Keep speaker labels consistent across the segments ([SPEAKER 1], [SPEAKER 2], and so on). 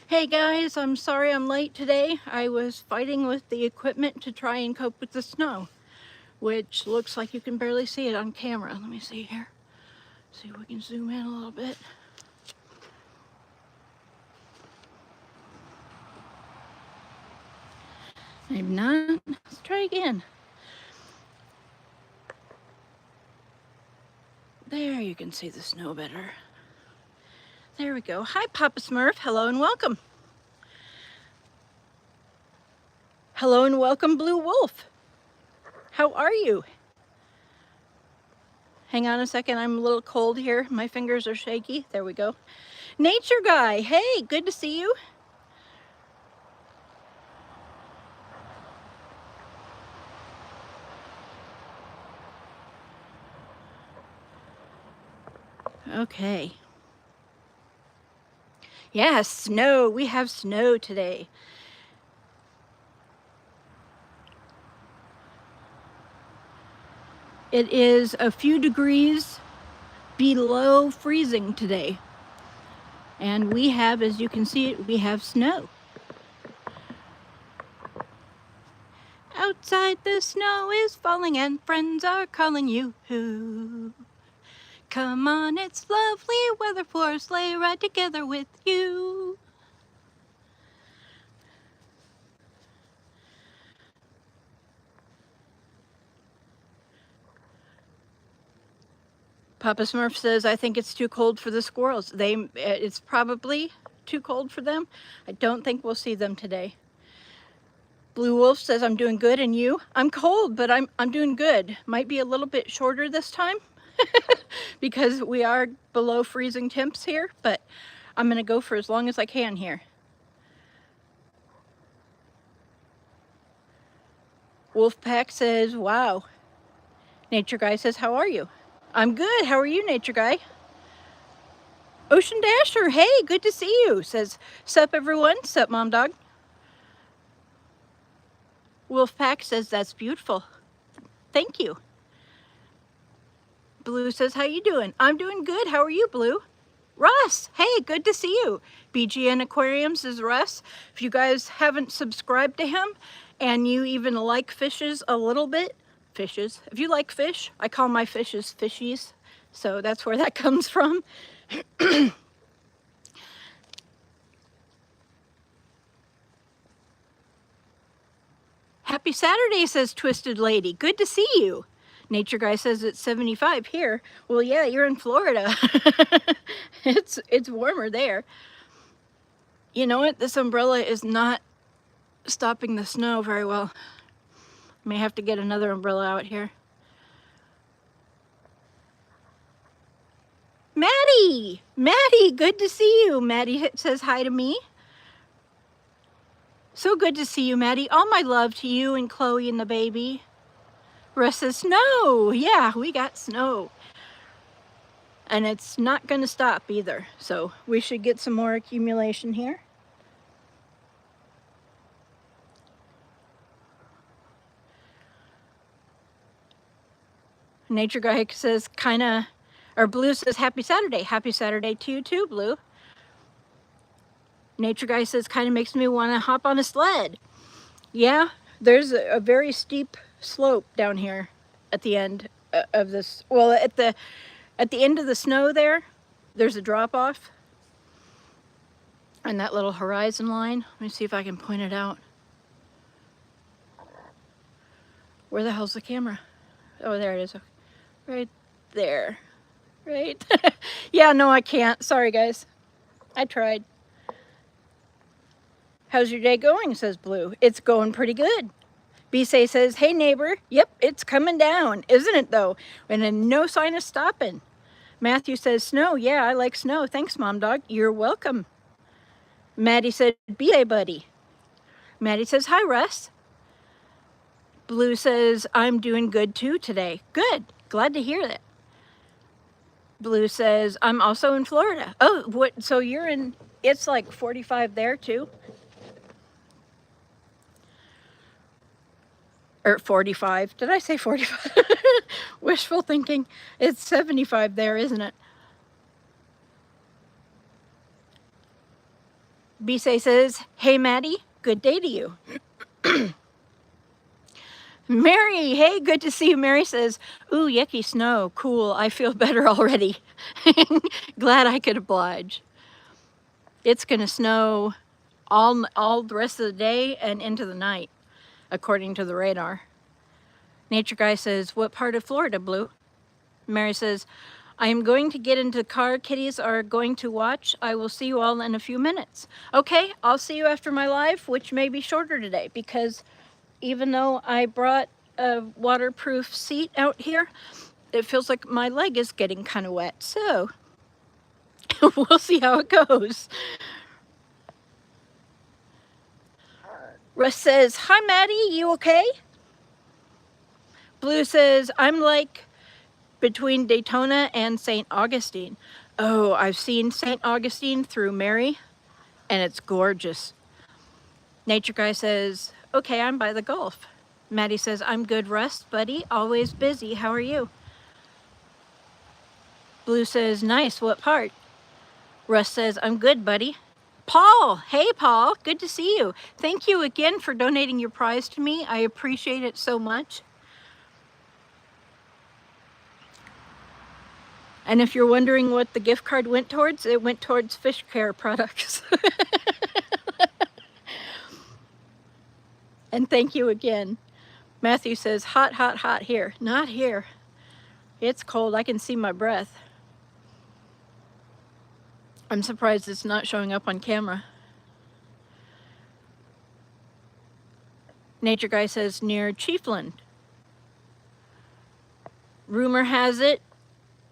[SPEAKER 1] Hey guys, I'm sorry I'm late today. I was fighting with the equipment to try and cope with the snow, which looks like you can barely see it on camera. Let me see here. See if we can zoom in a little bit. Maybe not. Let's try again. There, you can see the snow better. There we go. Hi, Papa Smurf. Hello and welcome. Hello and welcome, Blue Wolf. How are you? Hang on a second. I'm a little cold here. My fingers are shaky. There we go. Nature Guy. Hey, good to see you. Okay. Yeah, snow. We have snow today. It is a few degrees below freezing today. And we have, as you can see, we have snow. Outside the snow is falling and friends are calling you. Come on, it's lovely weather for a sleigh ride together with you. Papa Smurf says, I think it's too cold for the squirrels. It's probably too cold for them. I don't think we'll see them today. Blue Wolf says, I'm doing good, and you? I'm cold, but I'm doing good. Might be a little bit shorter this time because we are below freezing temps here, but I'm gonna go for as long as I can here. Wolfpack says, wow. Nature Guy says, how are you? I'm good. How are you, Nature Guy? Ocean Dasher, hey, good to see you. Says, sup everyone, sup Mom Dog. Wolfpack says, that's beautiful. Thank you. Blue says, how you doing? I'm doing good. How are you, Blue? Russ, hey, good to see you. BGN Aquariums is Russ. If you guys haven't subscribed to him and you even like fishes a little bit, fishes, if you like fish, I call my fishes fishies, so that's where that comes from. Happy Saturday, says Twisted Lady. Good to see you. Nature Guy says it's 75 here. Well, yeah, you're in Florida. It's warmer there. You know what? This umbrella is not stopping the snow very well. May have to get another umbrella out here. Maddie! Maddie, good to see you. Maddie says hi to me. So good to see you, Maddie. All my love to you and Chloe and the baby. Russ says, snow! Yeah, we got snow. And it's not going to stop either. So we should get some more accumulation here. Nature Guy says Blue says happy Saturday. Happy Saturday to you too, Blue. Nature Guy says kind of makes me want to hop on a sled. Yeah, there's a very steep slope down here at the end of this. Well, at the end of the snow there's a drop off. And that little horizon line, let me see if I can point it out. Where the hell's the camera? Oh, there it is. Right there. Right? Yeah, no, I can't. Sorry, guys. I tried. How's your day going, says Blue. It's going pretty good. Bisay says, hey, neighbor. Yep, it's coming down, isn't it, though? And no sign of stopping. Matthew says, snow. Yeah, I like snow. Thanks, Mom Dog. You're welcome. Maddie said, Bisay, buddy. Maddie says, hi, Russ. Blue says, I'm doing good, too, today. Good. Glad to hear that. Blue says, I'm also in Florida. Oh, what? So you're in, it's like 45 there, too? Or 45. Did I say 45? Wishful thinking. It's 75 there, isn't it? Bisay says, hey Maddie, good day to you. Mary, hey, good to see you. Mary says, ooh, yucky snow, cool, I feel better already. Glad I could oblige. It's gonna snow all the rest of the day and into the night, according to the radar. Nature Guy says, what part of Florida, Blue? Mary says, I am going to get into the car. Kitties are going to watch. I will see you all in a few minutes. Okay, I'll see you after my live, which may be shorter today, because even though I brought a waterproof seat out here, it feels like my leg is getting kind of wet. So we'll see how it goes. Russ says, hi Maddie, you okay? Blue says, I'm like between Daytona and St. Augustine. Oh, I've seen St. Augustine through Mary, and it's gorgeous. Nature Guy says, okay, I'm by the Gulf. Maddie says, I'm good, Russ, buddy, always busy. How are you? Blue says, nice, what part? Russ says, I'm good, buddy. Paul, hey Paul, good to see you. Thank you again for donating your prize to me. I appreciate it so much. And if you're wondering what the gift card went towards, it went towards fish care products. And thank you again. Matthew says, hot, hot, hot here. Not here. It's cold, I can see my breath. I'm surprised it's not showing up on camera. Nature Guy says, near Chiefland. Rumor has it,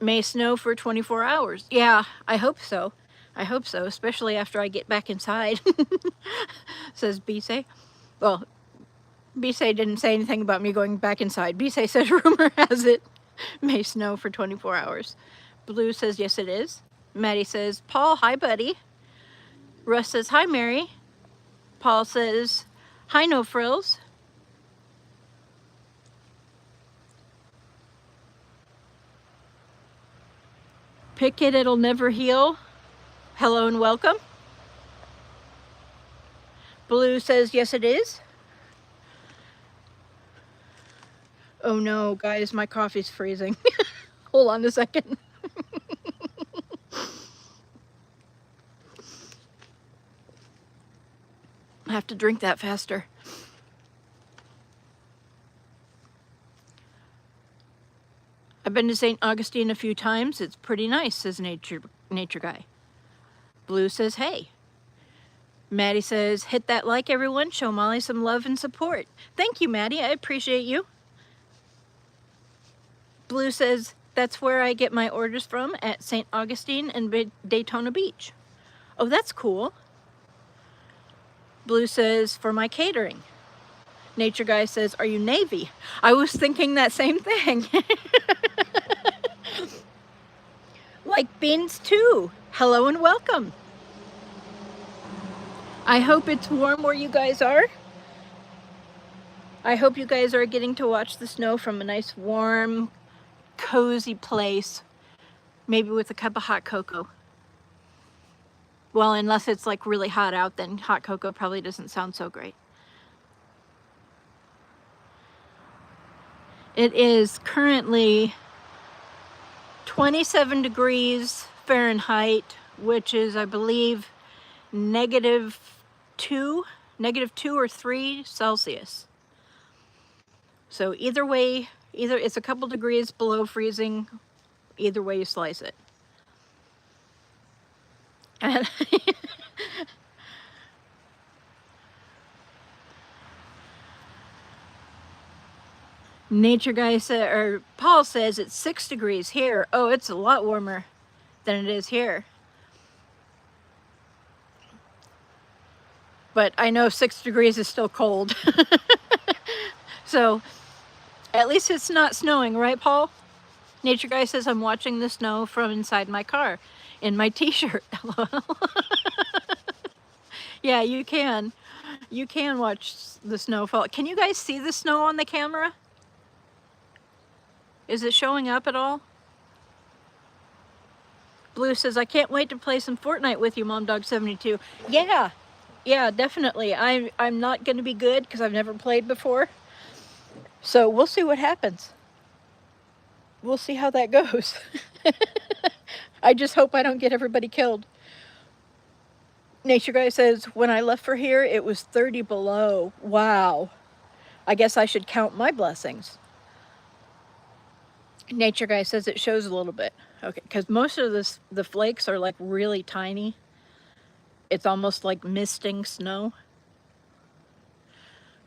[SPEAKER 1] may snow for 24 hours. Yeah, I hope so. I hope so, especially after I get back inside, says Bisay. Well, Bisay didn't say anything about me going back inside. Bisay says, rumor has it, may snow for 24 hours. Blue says, yes it is. Maddie says, Paul, hi buddy. Russ says, hi Mary. Paul says, hi no frills. Pick it, it'll never heal. Hello and welcome. Blue says, yes it is. Oh no, guys, my coffee's freezing. Hold on a second. I have to drink that faster. I've been to St. Augustine a few times. It's pretty nice, says Nature Guy. Blue says, hey. Maddie says, hit that like, everyone. Show Molly some love and support. Thank you, Maddie. I appreciate you. Blue says, that's where I get my orders from, at St. Augustine and Daytona Beach. Oh, that's cool. Blue says, for my catering. Nature Guy says, are you Navy? I was thinking that same thing. Like beans too. Hello and welcome. I hope it's warm where you guys are. I hope you guys are getting to watch the snow from a nice warm, cozy place, maybe with a cup of hot cocoa. Well, unless it's like really hot out, then hot cocoa probably doesn't sound so great. It is currently 27 degrees Fahrenheit, which is, I believe, -2 or 3 Celsius. So either way, either it's a couple degrees below freezing, either way you slice it. And Nature Guy said, or Paul says it's 6 degrees here. Oh, it's a lot warmer than it is here. But I know 6 degrees is still cold. So at least it's not snowing, right, Paul? Nature Guy says, I'm watching the snow from inside my car in my t-shirt. Yeah, you can. You can watch the snow fall. Can you guys see the snow on the camera? Is it showing up at all? Blue says, I can't wait to play some Fortnite with you, Mom Dog 72. Yeah, yeah, definitely. I'm not going to be good because I've never played before. So we'll see what happens. We'll see how that goes. I just hope I don't get everybody killed. Nature Guy says, when I left for here, it was 30 below. Wow. I guess I should count my blessings. Nature Guy says it shows a little bit. Okay, because most of the flakes are like really tiny. It's almost like misting snow.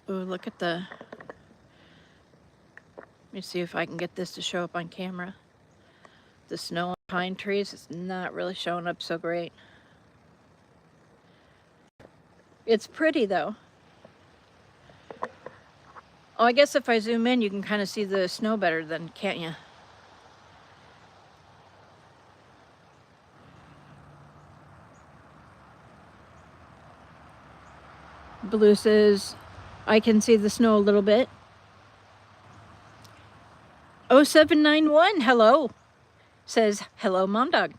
[SPEAKER 1] Ooh, look at the... Let me see if I can get this to show up on camera. The snow on pine trees is not really showing up so great. It's pretty though. Oh, I guess if I zoom in, you can kind of see the snow better then, can't you? Blue says, I can see the snow a little bit. 0791, hello. Says, hello, Mom Dog.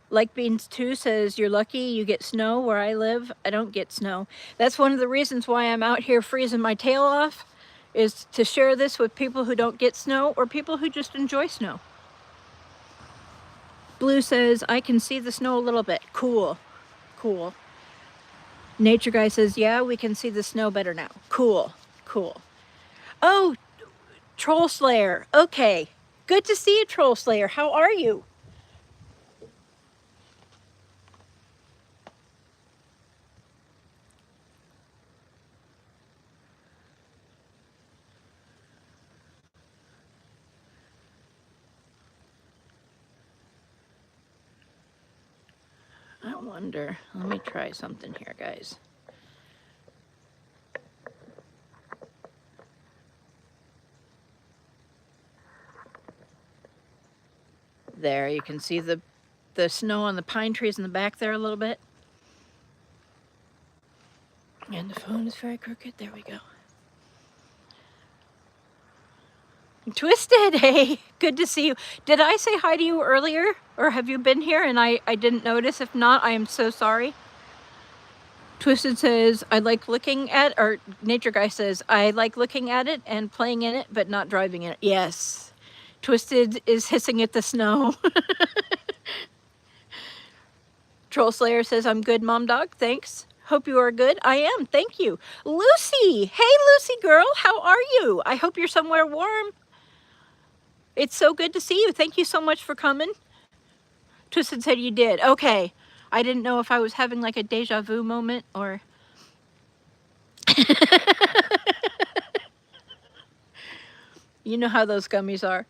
[SPEAKER 1] Like Beans 2 says, you're lucky you get snow where I live. I don't get snow. That's one of the reasons why I'm out here freezing my tail off, is to share this with people who don't get snow or people who just enjoy snow. Blue says, I can see the snow a little bit. Cool, cool. Nature Guy says, yeah, we can see the snow better now. Cool, cool. Oh, Troll Slayer, okay. Good to see you, Troll Slayer. How are you? I wonder, let me try something here, guys. There, you can see the snow on the pine trees in the back there a little bit. And the phone is very crooked. There we go. Twisted, hey, good to see you. Did I say hi to you earlier? Or have you been here and I didn't notice? If not, I am so sorry. Twisted says, I like looking at, or Nature Guy says, I like looking at it and playing in it, but not driving in it. Yes. Twisted is hissing at the snow. Troll Slayer says, I'm good, Mom Dog, thanks. Hope you are good. I am, thank you. Lucy, hey Lucy girl, how are you? I hope you're somewhere warm. It's so good to see you. Thank you so much for coming. Twisted said you did. Okay. I didn't know if I was having like a deja vu moment or... You know how those gummies are.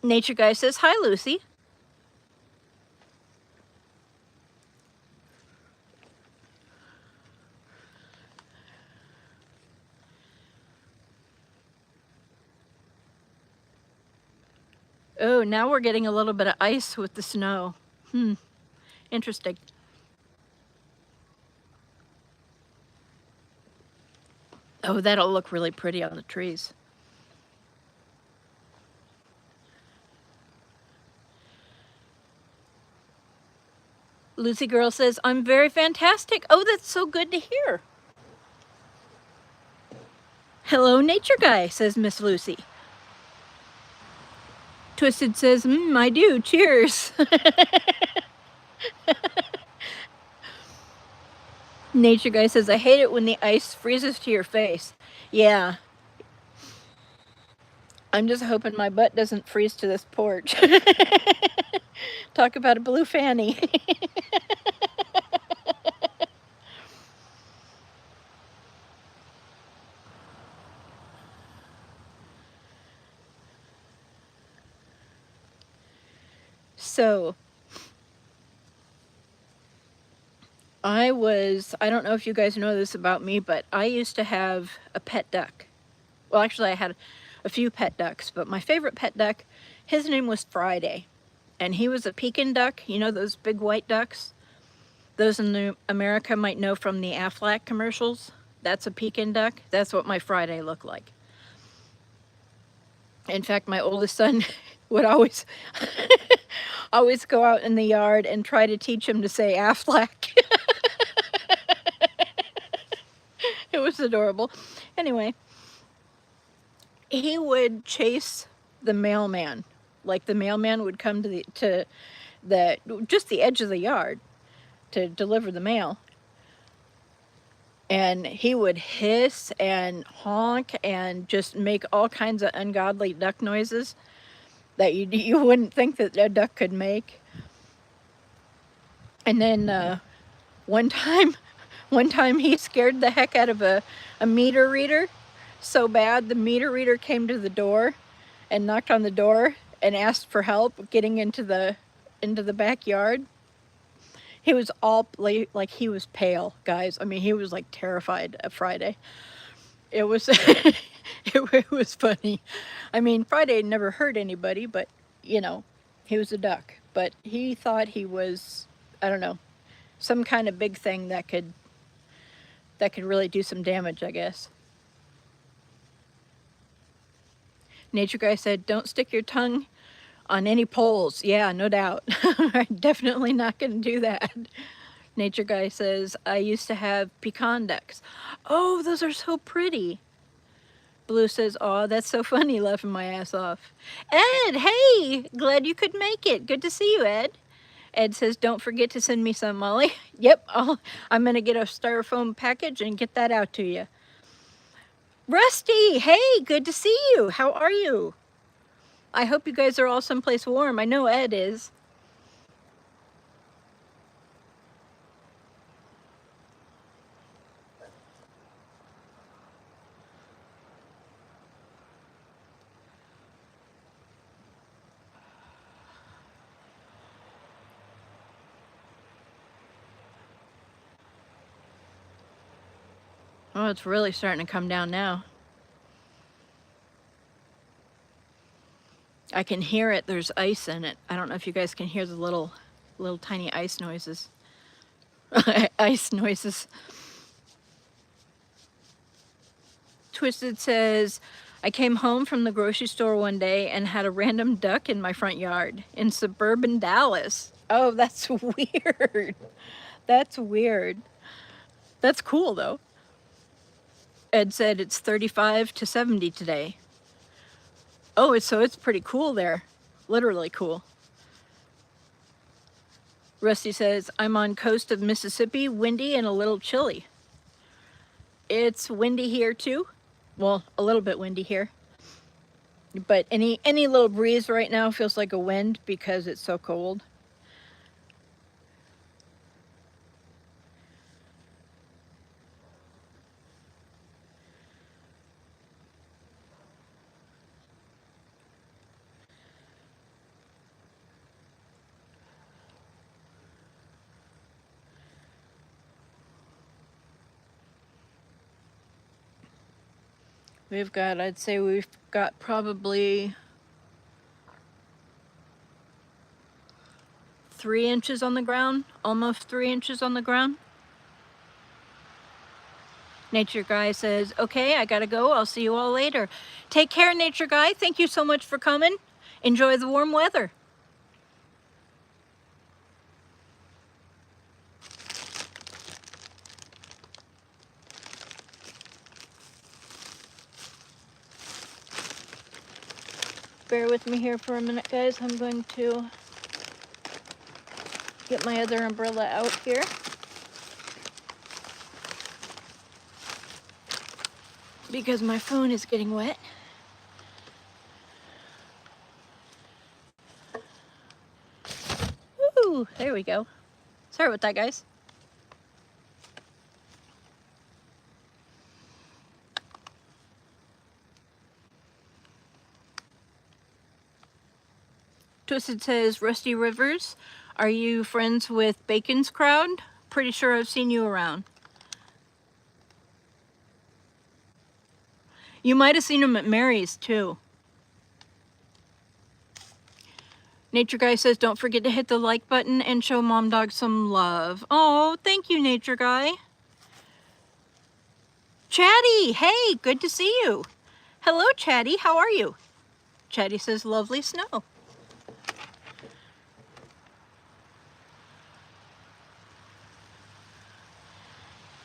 [SPEAKER 1] Nature Guy says, hi, Lucy. Oh, now we're getting a little bit of ice with the snow. Interesting. Oh, that'll look really pretty on the trees. Lucy Girl says, I'm very fantastic. Oh, that's so good to hear. Hello, Nature Guy, says Miss Lucy. Twisted says, I do. Cheers. Nature Guy says, I hate it when the ice freezes to your face. Yeah. I'm just hoping my butt doesn't freeze to this porch. Talk about a blue fanny. So, I don't know if you guys know this about me, but I used to have a pet duck. Well, actually I had a few pet ducks, but my favorite pet duck, his name was Friday. And he was a Pekin duck, you know those big white ducks? Those in America might know from the Aflac commercials. That's a Pekin duck. That's what my Friday looked like. In fact, my oldest son would always always go out in the yard and try to teach him to say Aflac. It was adorable. Anyway, he would chase the mailman. Like the mailman would come to the just the edge of the yard to deliver the mail. And he would hiss and honk and just make all kinds of ungodly duck noises that you wouldn't think that a duck could make. And then one time he scared the heck out of a meter reader so bad the meter reader came to the door and knocked on the door and asked for help getting into the backyard. He was all like he was pale, guys. I mean, he was like terrified of Friday. It was it was funny. I mean, Friday never hurt anybody, but you know, he was a duck. But he thought he was, I don't know, some kind of big thing that could really do some damage, I guess. Nature Guy said, "Don't stick your tongue on any poles." Yeah, no doubt. I'm definitely not going to do that. Nature Guy says, "I used to have pecan ducks." Oh, those are so pretty. Blue says, "Oh, that's so funny," laughing my ass off. Ed, hey, glad you could make it. Good to see you, Ed. Ed says, "Don't forget to send me some, Molly." Yep, I'm going to get a styrofoam package and get that out to you. Rusty, hey, good to see you. How are you? I hope you guys are all someplace warm. I know Ed is. Oh, it's really starting to come down now. I can hear it. There's ice in it. I don't know if you guys can hear the little tiny ice noises. Ice noises. Twisted says, "I came home from the grocery store one day and had a random duck in my front yard in suburban Dallas." Oh, that's weird. That's weird. That's cool though. Ed said it's 35 to 70 today. Oh, so it's pretty cool there. Literally cool. Rusty says, "I'm on coast of Mississippi, windy and a little chilly." It's windy here too. Well, a little bit windy here. But any little breeze right now feels like a wind because it's so cold. I'd say we've got probably 3 inches on the ground, almost 3 inches on the ground. Nature Guy says, "Okay, I gotta go. I'll see you all later." Take care, Nature Guy. Thank you so much for coming. Enjoy the warm weather. Bear with me here for a minute, guys. I'm going to get my other umbrella out here. Because my phone is getting wet. Woo, there we go. Sorry about that, guys. Twisted says, "Rusty Rivers, are you friends with Bacon's crowd? Pretty sure I've seen you around." You might have seen him at Mary's too. Nature Guy says, "Don't forget to hit the like button and show Mom Dog some love." Oh, thank you, Nature Guy. Chatty, hey, good to see you. Hello, Chatty, how are you? Chatty says, lovely snow.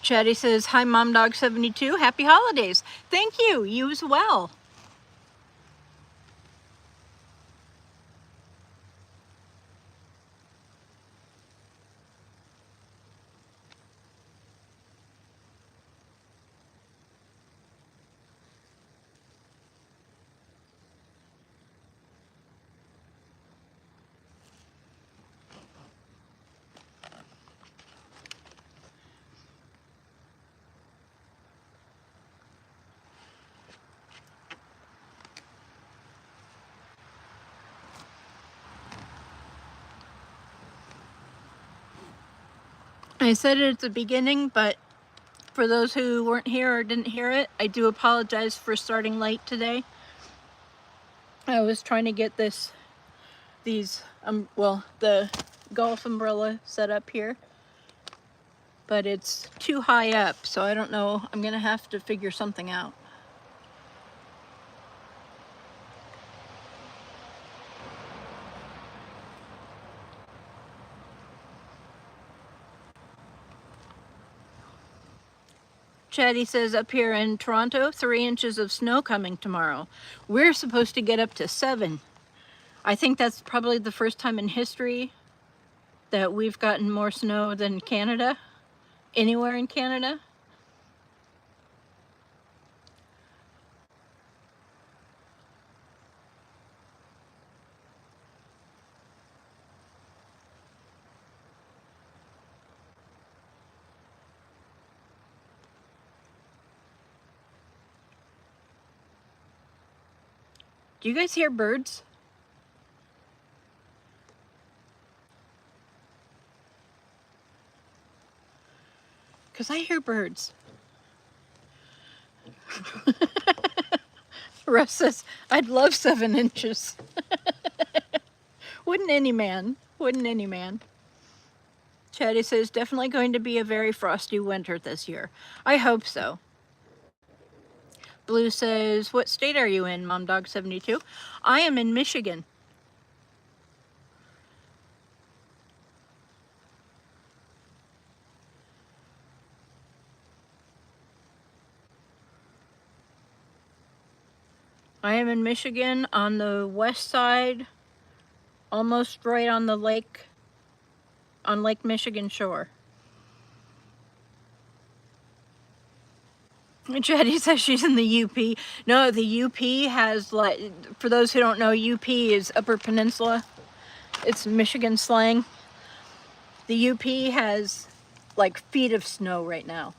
[SPEAKER 1] Chatty says, hi, Mom Dog 72. Happy holidays. Thank you. You as well. I said it at the beginning, but for those who weren't here or didn't hear it, I do apologize for starting late today. I was trying to get the golf umbrella set up here, but it's too high up, so I don't know. I'm gonna have to figure something out. Chatty says up here in Toronto, 3 inches of snow coming tomorrow. We're supposed to get up to 7. I think that's probably the first time in history that we've gotten more snow than Canada, anywhere in Canada. Do you guys hear birds? Because I hear birds. Russ says, I'd love 7 inches. Wouldn't any man? Wouldn't any man? Chatty says, definitely going to be a very frosty winter this year. I hope so. Blue says, what state are you in, Mom Dog 72? I am in Michigan. I am in Michigan on the west side, almost right on the lake, on Lake Michigan shore. Jetty says she's in the UP. No, the UP has, like, for those who don't know, UP is Upper Peninsula. It's Michigan slang. The UP has like feet of snow right now.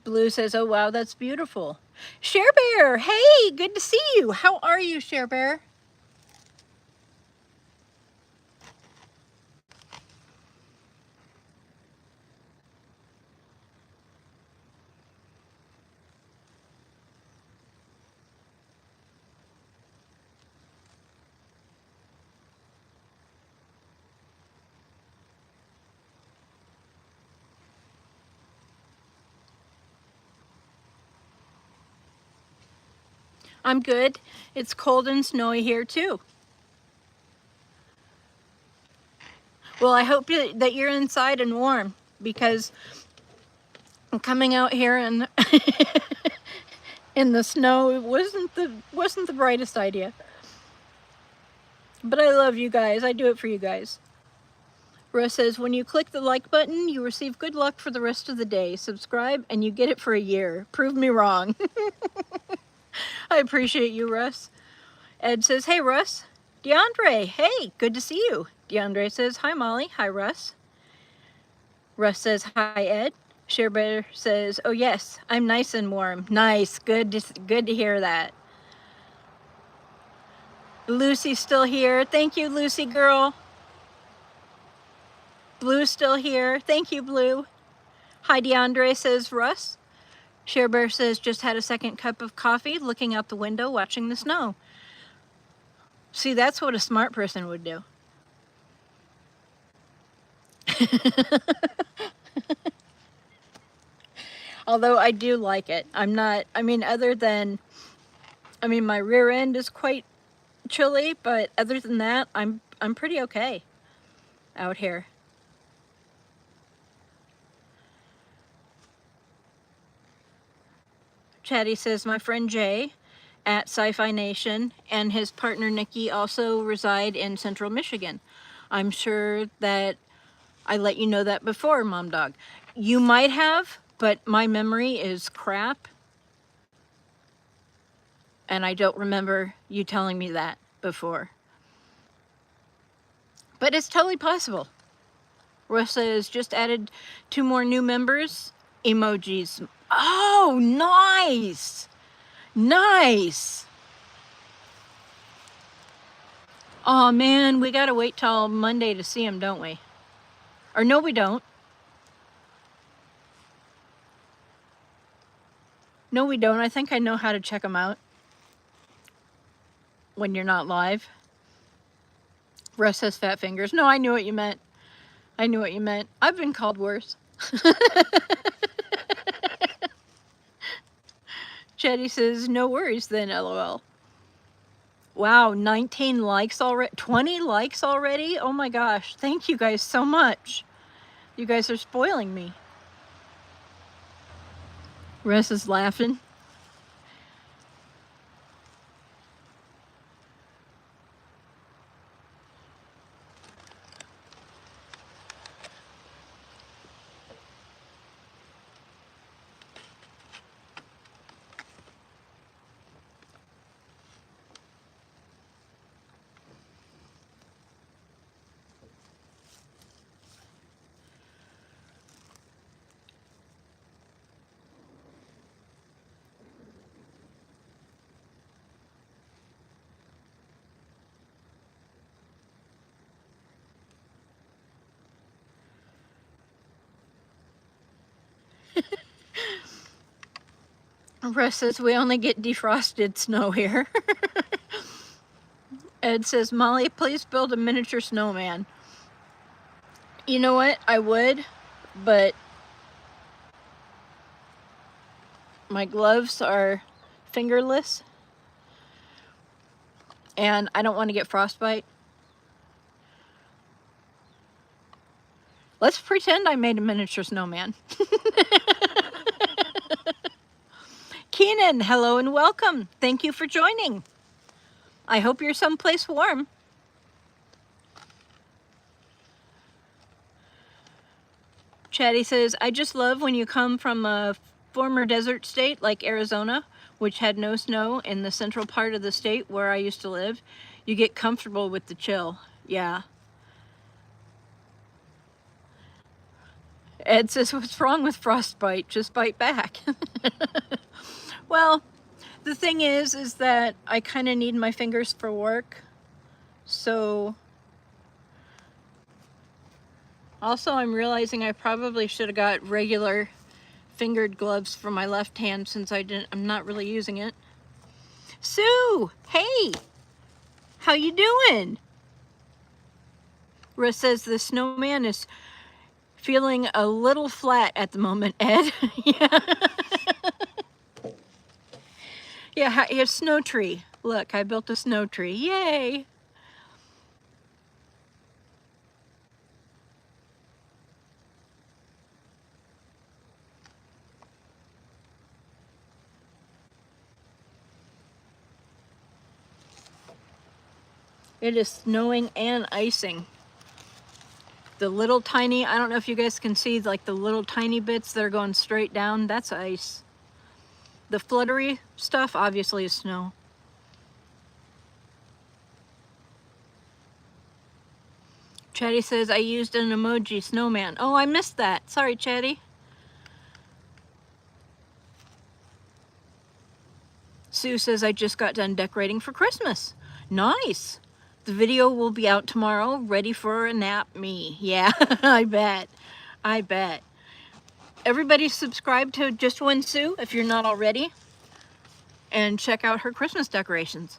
[SPEAKER 1] Blue says, oh wow, that's beautiful. Share Bear, hey, good to see you. How are you, Share Bear? I'm good. It's cold and snowy here too. Well, I hope that you're inside and warm, because coming out here and in the snow wasn't the brightest idea. But I love you guys. I do it for you guys. Russ says, when you click the like button, you receive good luck for the rest of the day. Subscribe and you get it for a year. Prove me wrong. I appreciate you, Russ. Ed says, hey, Russ. DeAndre, hey, good to see you. DeAndre says, hi, Molly. Hi, Russ. Russ says, hi, Ed. Sharebear says, oh, yes, I'm nice and warm. Nice. Good to hear that. Lucy's still here. Thank you, Lucy girl. Blue's still here. Thank you, Blue. Hi, DeAndre, says Russ. Sharebear says, just had a second cup of coffee, looking out the window, watching the snow. See, that's what a smart person would do. Although I do like it. I'm not, I mean, other than, I mean, my rear end is quite chilly, but other than that, I'm pretty okay out here. Chatty says, my friend Jay at Sci-Fi Nation and his partner Nikki also reside in Central Michigan. I'm sure that I let you know that before, Mom Dog. You might have, but my memory is crap. And I don't remember you telling me that before. But it's totally possible. Rosa has just added 2 more new members. Emojis. Oh, nice! Nice! Oh man, we gotta wait till Monday to see him, don't we? Or no, we don't. No, we don't. I think I know how to check them out when you're not live. Russ has fat fingers. No, I knew what you meant. I knew what you meant. I've been called worse. Chetty says, no worries then, LOL. Wow, 19 likes already, 20 likes already? Oh my gosh, thank you guys so much. You guys are spoiling me. Russ is laughing. Russ says, we only get defrosted snow here. Ed says, Molly, please build a miniature snowman. You know what? I would, but my gloves are fingerless and I don't want to get frostbite. Let's pretend I made a miniature snowman. Keenan, hello and welcome. Thank you for joining. I hope you're someplace warm. Chatty says, I just love when you come from a former desert state like Arizona, which had no snow, in the central part of the state where I used to live. You get comfortable with the chill. Yeah. Ed says, what's wrong with frostbite? Just bite back. Well, the thing is that I kind of need my fingers for work. So also I'm realizing I probably should have got regular fingered gloves for my left hand since I'm not really using it. Sue, hey, how you doing? Russ says the snowman is feeling a little flat at the moment, Ed. Yeah. Yeah, a snow tree. Look, I built a snow tree. Yay! It is snowing and icing. The little tiny, I don't know if you guys can see like the little tiny bits that are going straight down, that's ice. The fluttery stuff obviously is snow. Chatty says, I used an emoji snowman. Oh, I missed that. Sorry, Chatty. Sue says, I just got done decorating for Christmas. Nice. The video will be out tomorrow, ready for a nap me. Yeah, I bet. I bet. Everybody subscribe to Just One Sue if you're not already. And check out her Christmas decorations.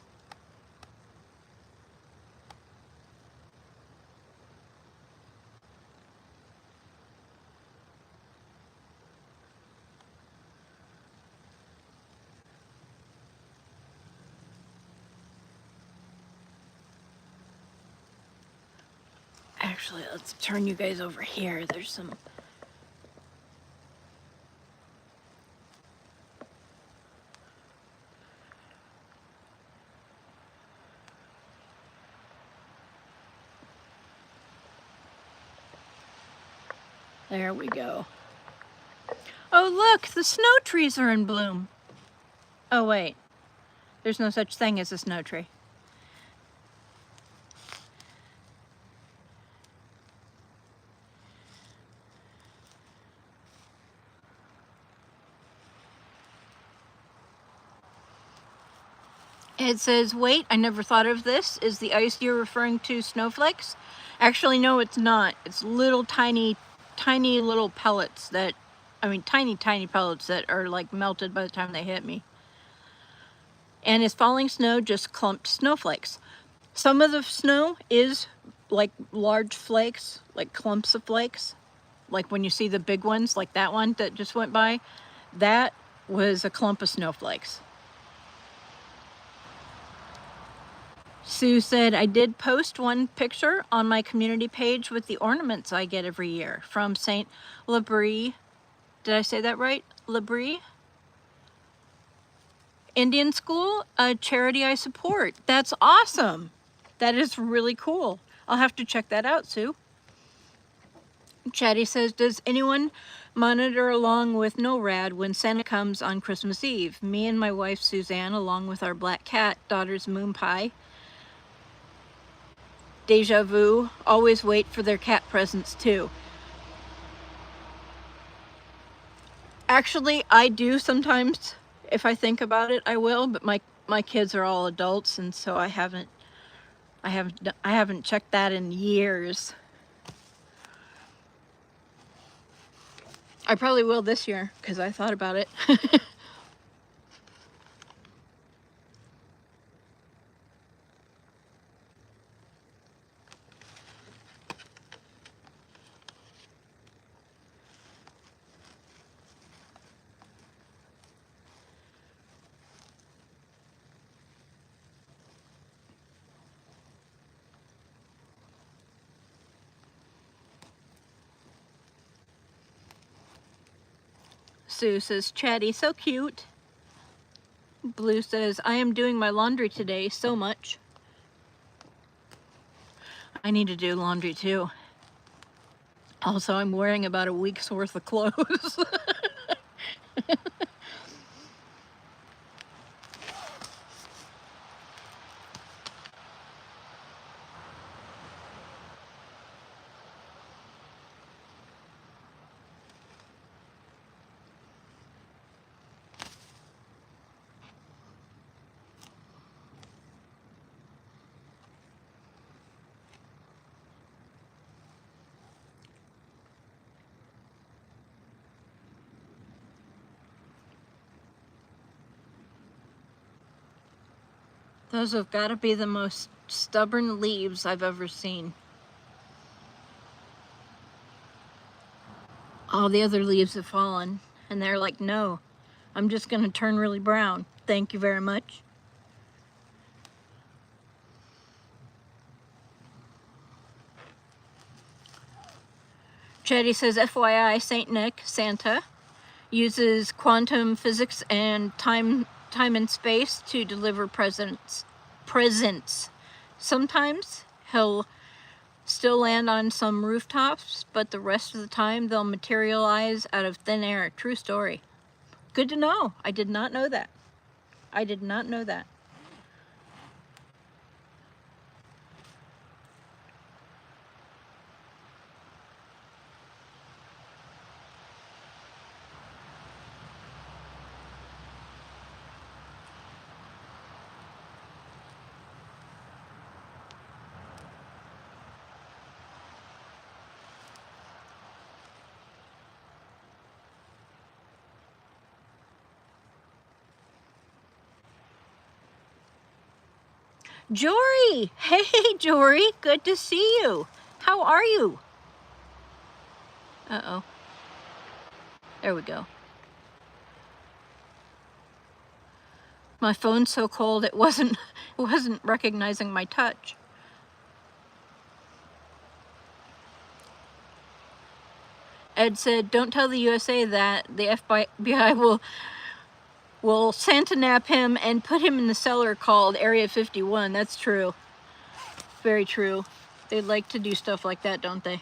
[SPEAKER 1] Actually, let's turn you guys over here. There's some... There we go. Oh, look, the snow trees are in bloom. Oh, wait. There's no such thing as a snow tree. It says, wait, I never thought of this. Is the ice you're referring to snowflakes? Actually, no, it's not. It's little tiny little pellets that, I mean, tiny pellets that are like melted by the time they hit me. And is falling snow just clumped snowflakes? Some of the snow is like large flakes, like clumps of flakes. Like when you see the big ones, like that one that just went by, that was a clump of snowflakes. Sue said, I did post one picture on my community page with the ornaments I get every year from St. Labrie. Did I say that right? Labrie? Indian School, a charity I support. That's awesome. That is really cool. I'll have to check that out, Sue. Chatty says, does anyone monitor along with NORAD when Santa comes on Christmas Eve? Me and my wife Suzanne, along with our black cat, daughters Moon Pie, Deja Vu, always wait for their cat presents too. Actually, I do sometimes. If I think about it, I will, but my kids are all adults, and so I haven't checked that in years. I probably will this year because I thought about it. Sue says, Chatty, so cute. Blue says, I am doing my laundry today so much. I need to do laundry too. Also, I'm wearing about a week's worth of clothes. Those have got to be the most stubborn leaves I've ever seen. All the other leaves have fallen, and they're like, no, I'm just going to turn really brown. Thank you very much. Chetty says, FYI, Saint Nick, Santa, uses quantum physics and time and space to deliver presents. Sometimes he'll still land on some rooftops, but the rest of the time they'll materialize out of thin air. True story. Good to know. I did not know that. I did not know that. Jory! Hey, Jory! Good to see you. How are you? Uh-oh. There we go. My phone's so cold it wasn't recognizing my touch. Ed said, don't tell the USA that. The FBI will Santa nap him and put him in the cellar called Area 51. That's true. Very true. They like to do stuff like that, don't they?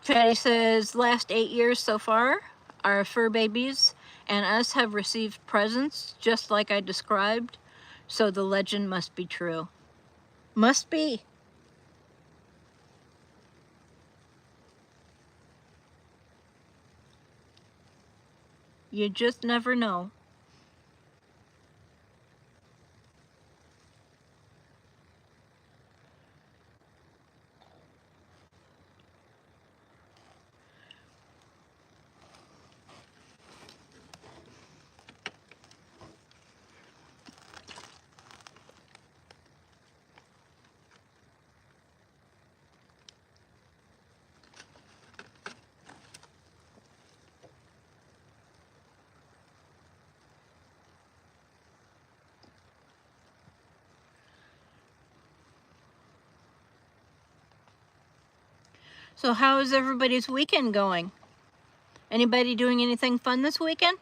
[SPEAKER 1] Chatty says, last 8 years so far, our fur babies and us have received presents just like I described, so the legend must be true. Must be. You just never know. So how is everybody's weekend going? Anybody doing anything fun this weekend?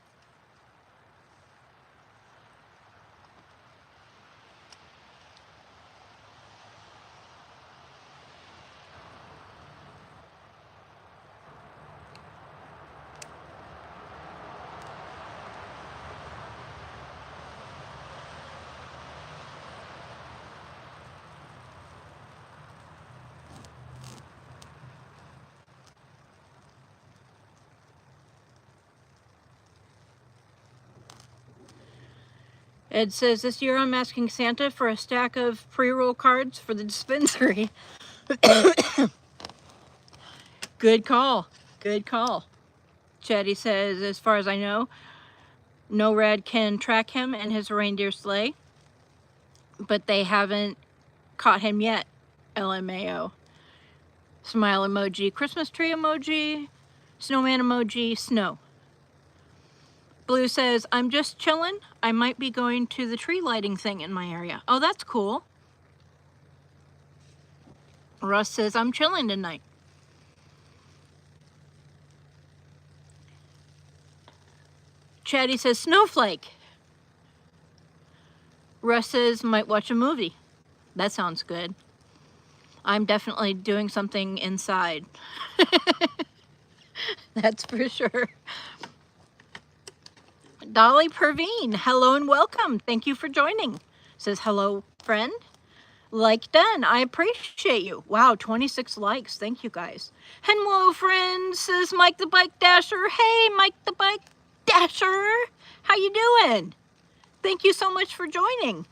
[SPEAKER 1] Ed says, this year I'm asking Santa for a stack of pre-roll cards for the dispensary. Good call. Good call. Chatty says, as far as I know, NORAD can track him and his reindeer sleigh, but they haven't caught him yet. LMAO. Smile emoji, Christmas tree emoji, snowman emoji, snow. Blue says, I'm just chilling. I might be going to the tree lighting thing in my area. Oh, that's cool. Russ says, I'm chilling tonight. Chatty says, snowflake. Russ says, might watch a movie. That sounds good. I'm definitely doing something inside. That's for sure. Dolly Pervine, hello and welcome. Thank you for joining. Says, hello, friend. Like done. I appreciate you. Wow, 26 likes. Thank you, guys. Hello, friend, says Mike the Bike Dasher. Hey, Mike the Bike Dasher. How you doing? Thank you so much for joining.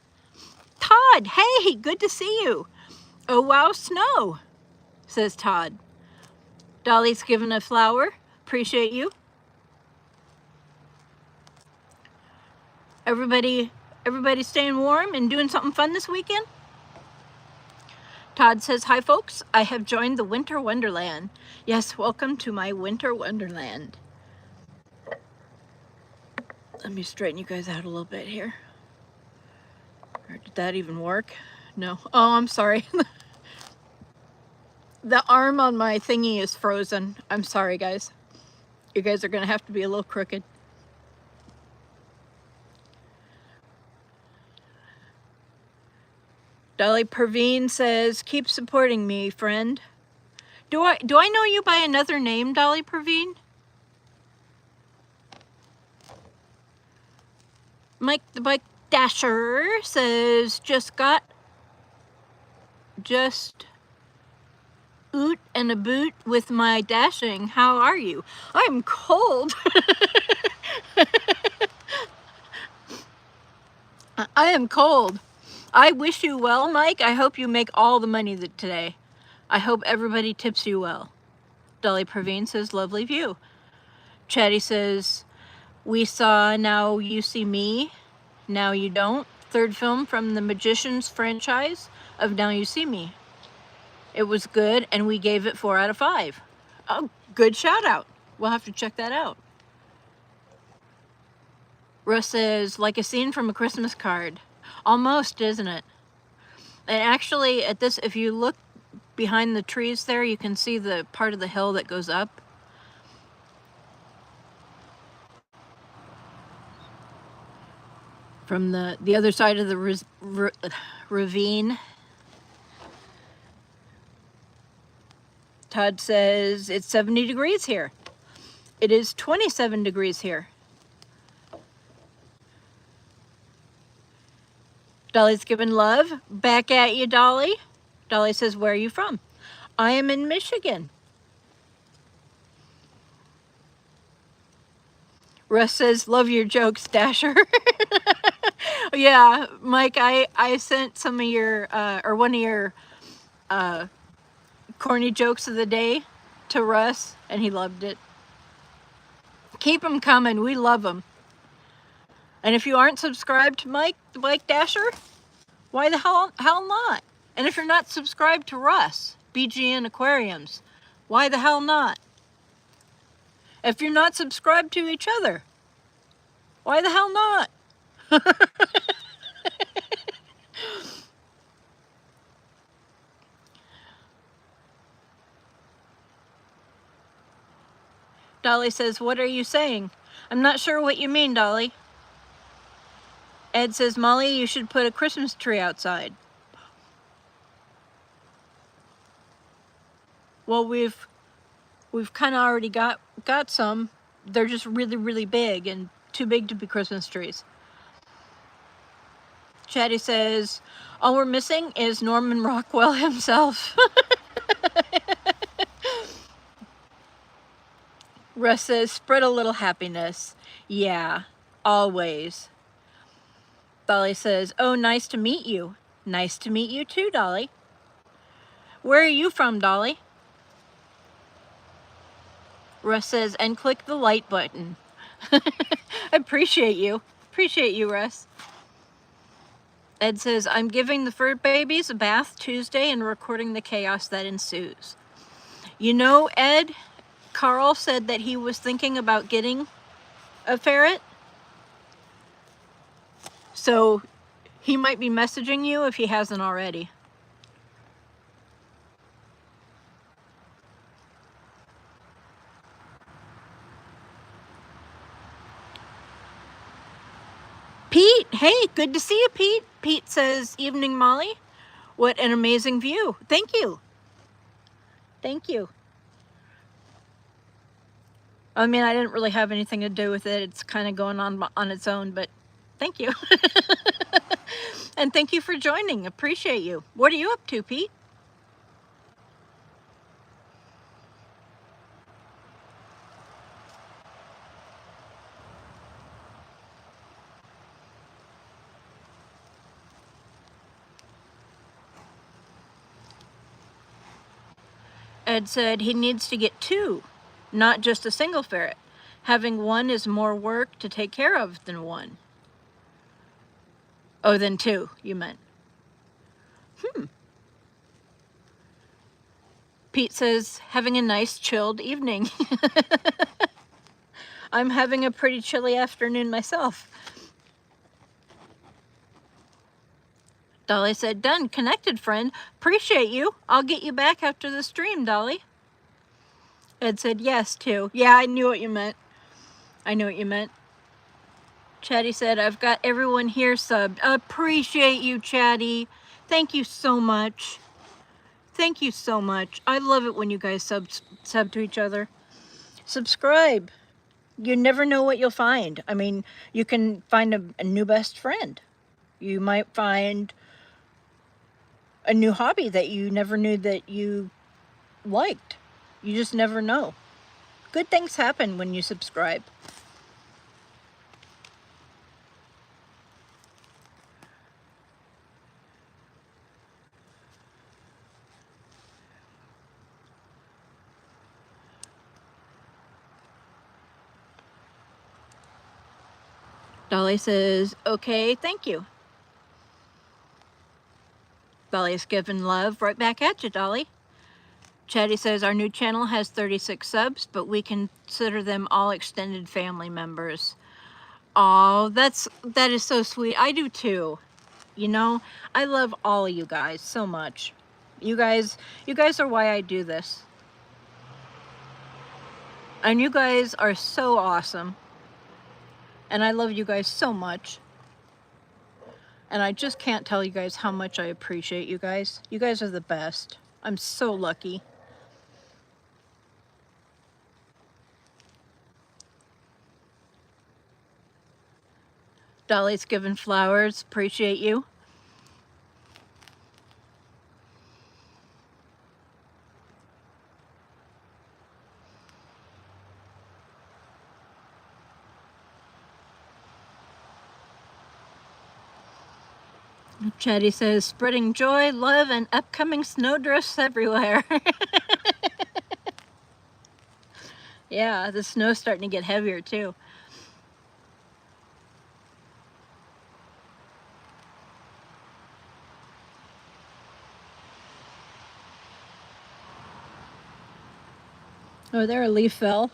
[SPEAKER 1] Todd, hey, good to see you. Oh, wow, snow, says Todd. Dolly's giving a flower. Appreciate you. Everybody staying warm and doing something fun this weekend? Todd says, hi folks, I have joined the Winter Wonderland. Yes, welcome to my Winter Wonderland. Let me straighten you guys out a little bit here. Or did that even work? No. Oh, I'm sorry. The arm on my thingy is frozen. I'm sorry, guys. You guys are gonna have to be a little crooked. Dolly Pervine says, keep supporting me, friend. Do I know you by another name, Dolly Pervine? Mike the Bike Dasher says, just oot and a boot with my dashing. How are you? I'm cold. I am cold. I wish you well, Mike. I hope you make all the money today. I hope everybody tips you well. Dolly Pervine says, lovely view. Chatty says, we saw Now You See Me, Now You Don't. Third film from the Magicians franchise of Now You See Me. It was good, and we gave it 4 out of 5. Oh, good shout out. We'll have to check that out. Russ says, like a scene from a Christmas card. Almost, isn't it? And actually, at this, if you look behind the trees there, you can see the part of the hill that goes up. from the other side of the ravine. Todd says it's 70 degrees here. It is 27 degrees here. Dolly's giving love. Back at you, Dolly. Dolly says, where are you from? I am in Michigan. Russ says, love your jokes, Dasher. Yeah, Mike, I sent some of your, or one of your corny jokes of the day to Russ, and he loved it. Keep them coming. We love them. And if you aren't subscribed to Mike Dasher, why the hell not? And if you're not subscribed to Russ, BGN Aquariums, why the hell not? If you're not subscribed to each other, why the hell not? Dolly says, what are you saying? I'm not sure what you mean, Dolly. Ed says, Molly, you should put a Christmas tree outside. Well, we've kind of already got some. They're just really, really big and too big to be Christmas trees. Chatty says, all we're missing is Norman Rockwell himself. Russ says, spread a little happiness. Yeah, always. Dolly says, oh, nice to meet you. Nice to meet you too, Dolly. Where are you from, Dolly? Russ says, and click the like button. I appreciate you. Appreciate you, Russ. Ed says, I'm giving the fur babies a bath Tuesday and recording the chaos that ensues. You know, Ed, Carl said that he was thinking about getting a ferret. So he might be messaging you if he hasn't already. Pete, hey, good to see you, Pete. Pete says, evening, Molly. What an amazing view. Thank you. Thank you. I mean, I didn't really have anything to do with it. It's kind of going on its own, but thank you. And thank you for joining. Appreciate you. What are you up to, Pete? Ed said he needs to get 2, not just a single ferret. Having 1 is more work to take care of than 1. Oh, than 2, you meant. Pete says, having a nice chilled evening. I'm having a pretty chilly afternoon myself. Dolly said, done, connected, friend. Appreciate you. I'll get you back after the stream, Dolly. Ed said, yes, too. Yeah, I knew what you meant. I knew what you meant. Chatty said, I've got everyone here subbed. Appreciate you, Chatty. Thank you so much. Thank you so much. I love it when you guys sub to each other. Subscribe. You never know what you'll find. I mean, you can find a new best friend. You might find a new hobby that you never knew that you liked. You just never know. Good things happen when you subscribe. Dolly says, okay, thank you. Dolly's giving love right back at you, Dolly. Chatty says, our new channel has 36 subs, but we consider them all extended family members. Oh, that is so sweet. I do too. You know, I love all of you guys so much. You guys are why I do this. And you guys are so awesome. And I love you guys so much. And I just can't tell you guys how much I appreciate you guys. You guys are the best. I'm so lucky. Dolly's giving flowers. Appreciate you. Chatty says, spreading joy, love, and upcoming snowdrifts everywhere. Yeah, the snow's starting to get heavier too. Oh, there a leaf fell.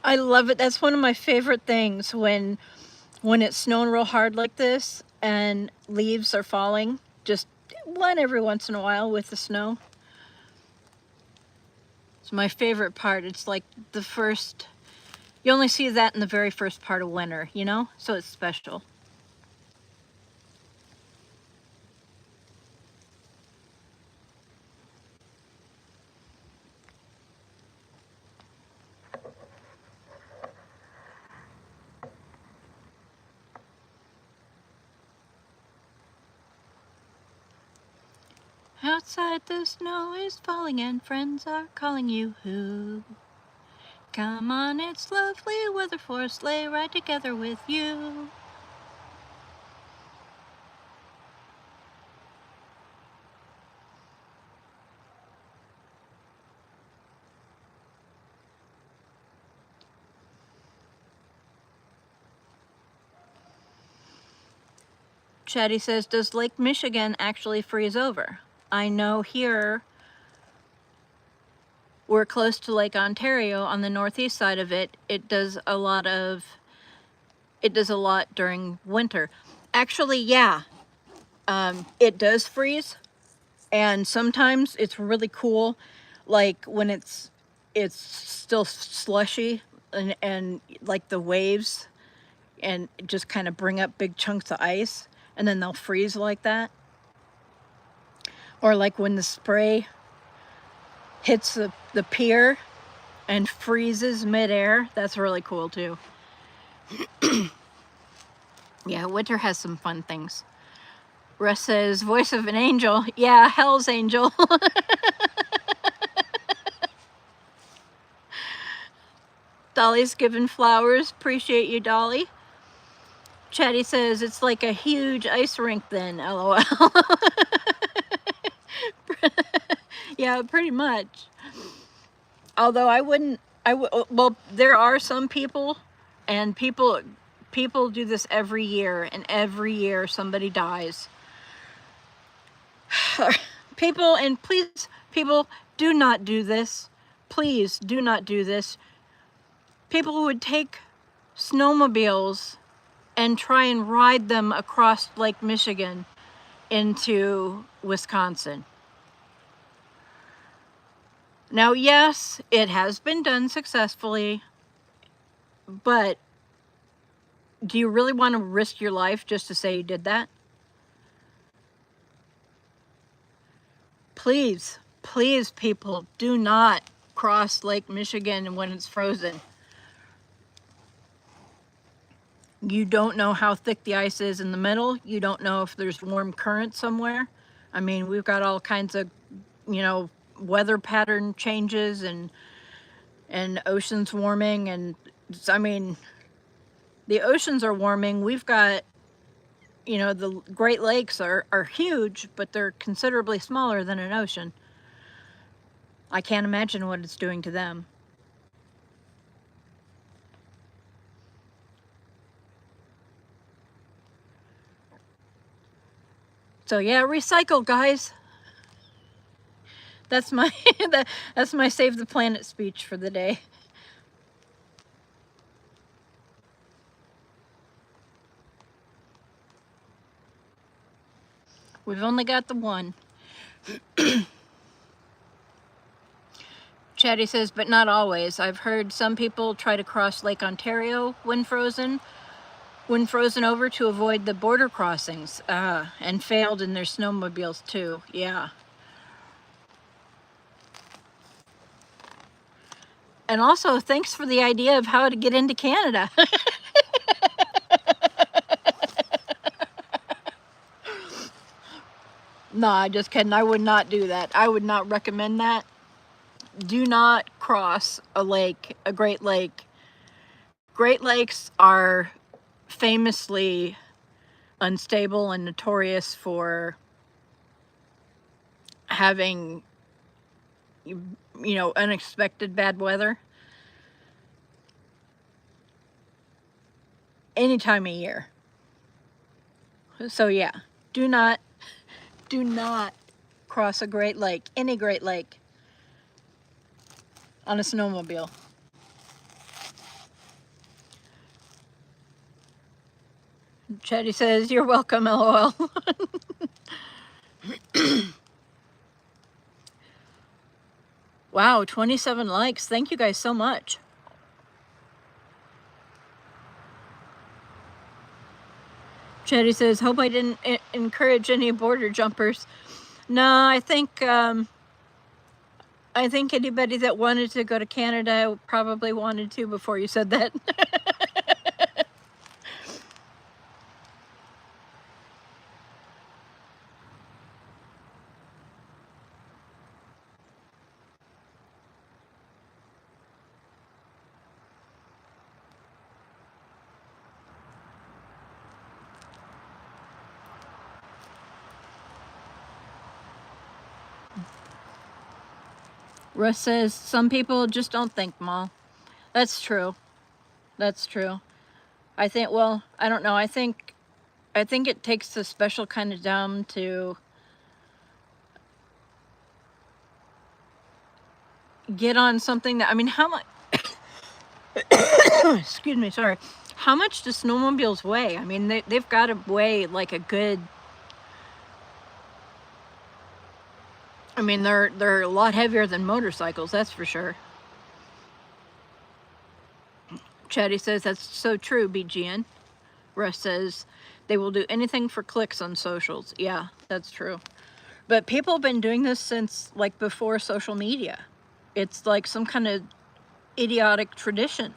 [SPEAKER 1] I love it. That's one of my favorite things when it's snowing real hard like this and leaves are falling. Just one every once in a while with the snow. It's my favorite part. It's like the first, you only see that in the very first part of winter, you know? So it's special. Outside the snow is falling and friends are calling you who? Come on, it's lovely weather for a sleigh ride together with you. Chatty says, does Lake Michigan actually freeze over? I know here we're close to Lake Ontario on the northeast side of it. It does a lot during winter. Actually, yeah, it does freeze, and sometimes it's really cool, like when it's still slushy and like the waves and just kind of bring up big chunks of ice, and then they'll freeze like that. Or like when the spray hits the pier and freezes midair. That's really cool too. Yeah, winter has some fun things. Russ says, voice of an angel. Yeah, Hell's Angel. Dolly's giving flowers. Appreciate you, Dolly. Chatty says, it's like a huge ice rink then, LOL. Yeah, pretty much. Although well, there are some people, and people do this every year, and every year somebody dies. People, and please, people, do not do this. Please do not do this. People would take snowmobiles and try and ride them across Lake Michigan into Wisconsin. Now, yes, it has been done successfully, but do you really want to risk your life just to say you did that? Please, please, people, do not cross Lake Michigan when it's frozen. You don't know how thick the ice is in the middle. You don't know if there's warm current somewhere. I mean, we've got all kinds of, you know, weather pattern changes and oceans warming, and I mean, the oceans are warming. We've got, you know, the Great Lakes are huge, but they're considerably smaller than an ocean. I can't imagine what it's doing to them. So yeah, recycle, guys. That's my that's my Save the Planet speech for the day. We've only got the one. Chatty says, but not always. I've heard some people try to cross Lake Ontario when frozen. when frozen over to avoid the border crossings, and failed in their snowmobiles too. Yeah. And also, thanks for the idea of how to get into Canada. No, I just kidding. I would not do that. I would not recommend that. Do not cross a lake, a Great Lake. Great Lakes are famously unstable and notorious for having, you know, unexpected bad weather any time of year. So yeah, do not cross a Great Lake, any Great Lake, on a snowmobile. Chetty says, you're welcome, LOL. Wow, 27 likes. Thank you guys so much. Chetty says, hope I didn't encourage any border jumpers. No, I think anybody that wanted to go to Canada probably wanted to before you said that. Russ says, some people just don't think, Mom. That's true. That's true. I think, well, I don't know. I think it takes a special kind of dumb to get on something that, I mean, how much, excuse me, sorry. How much do snowmobiles weigh? I mean, they've got to weigh like a good, I mean, they're a lot heavier than motorcycles, that's for sure. Chatty says, that's so true, BGN. Russ says, they will do anything for clicks on socials. Yeah, that's true. But people have been doing this since like before social media. It's like some kind of idiotic tradition.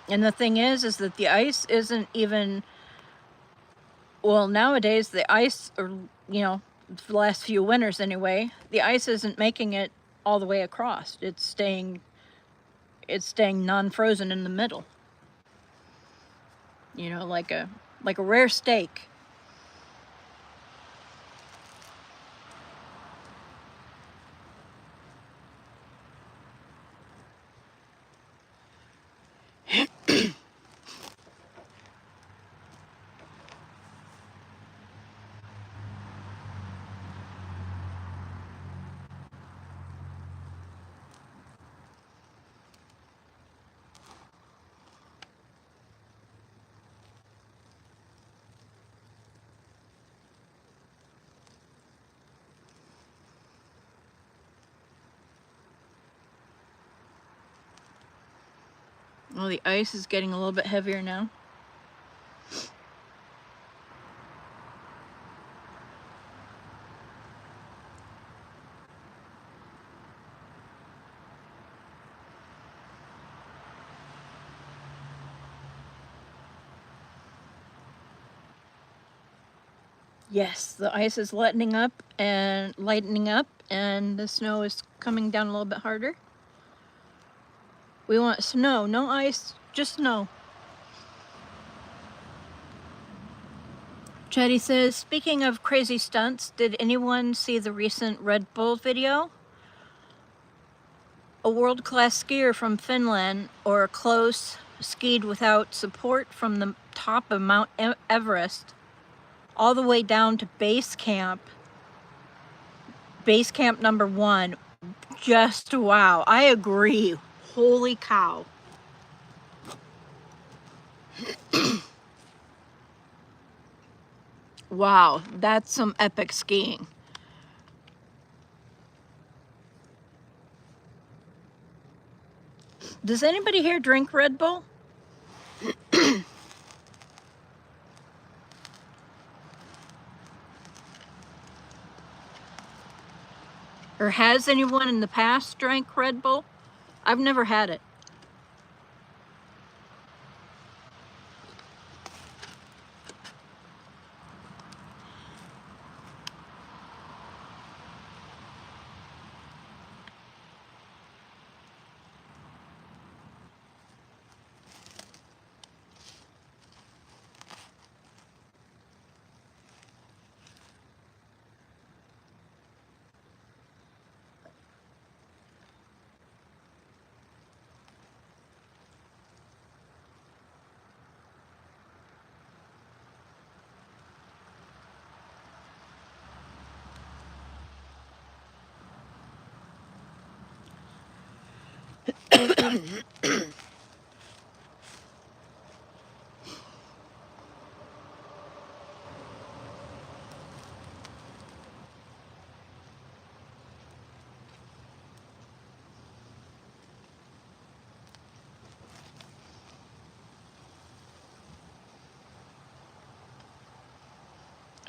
[SPEAKER 1] And the thing is that the ice isn't even, well, nowadays the ice, or, you know, for the last few winters anyway, the ice isn't making it all the way across. It's staying non-frozen in the middle. You know, like a rare steak. Well, the ice is getting a little bit heavier now. Yes, the ice is lightening up, and the snow is coming down a little bit harder. We want snow, no ice, just snow. Chetty says, speaking of crazy stunts, did anyone see the recent Red Bull video? A world-class skier from Finland, or close, skied without support from the top of Mount Everest all the way down to base camp number 1. Just wow. I agree. Holy cow. Wow, that's some epic skiing. Does anybody here drink Red Bull? Or has anyone in the past drank Red Bull? I've never had it.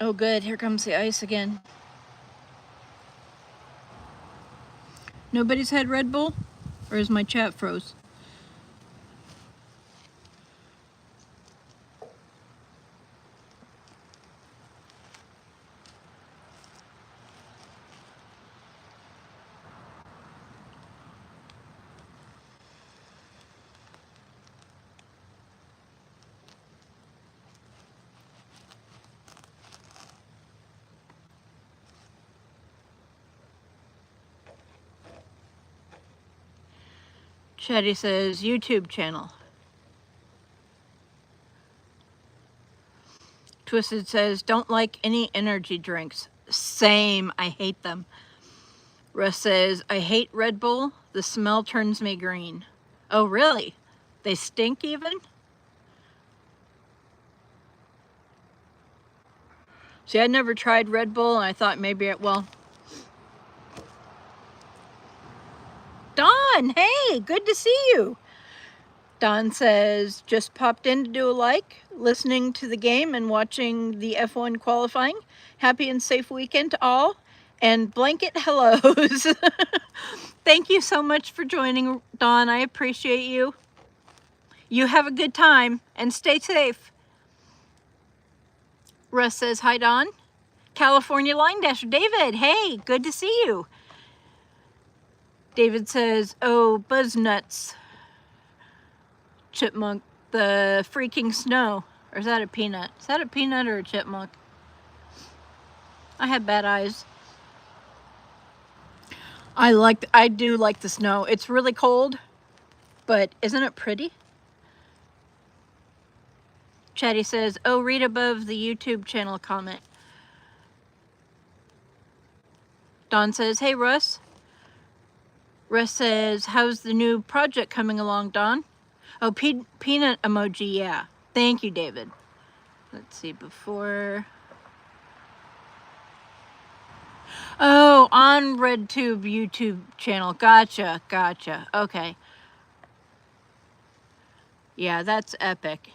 [SPEAKER 1] Oh good, here comes the ice again. Nobody's had Red Bull? Or is my chat froze? Chatty says YouTube channel. Twisted says don't like any energy drinks. Same, I hate them. Russ says I hate Red Bull. The smell turns me green. Oh really? They stink even? See, I'd never tried Red Bull and I thought maybe it, well. Don, hey, good to see you. Don says, just popped in to do a like, listening to the game and watching the F1 qualifying. Happy and safe weekend to all. And blanket hellos. Thank you so much for joining, Don. I appreciate you. You have a good time and stay safe. Russ says, hi, Don. California Line Dasher. David, hey, good to see you. David says, oh, buzz nuts. Chipmunk, the freaking snow. Or is that a peanut? Is that a peanut or a chipmunk? I have bad eyes. I do like the snow. It's really cold, but isn't it pretty? Chatty says, oh, read above the YouTube channel comment. Don says, hey, Russ. Russ says, how's the new project coming along, Don? Oh, peanut emoji, yeah. Thank you, David. Let's see, before... Oh, on RedTube YouTube channel. Gotcha, gotcha. Okay. Yeah, that's epic.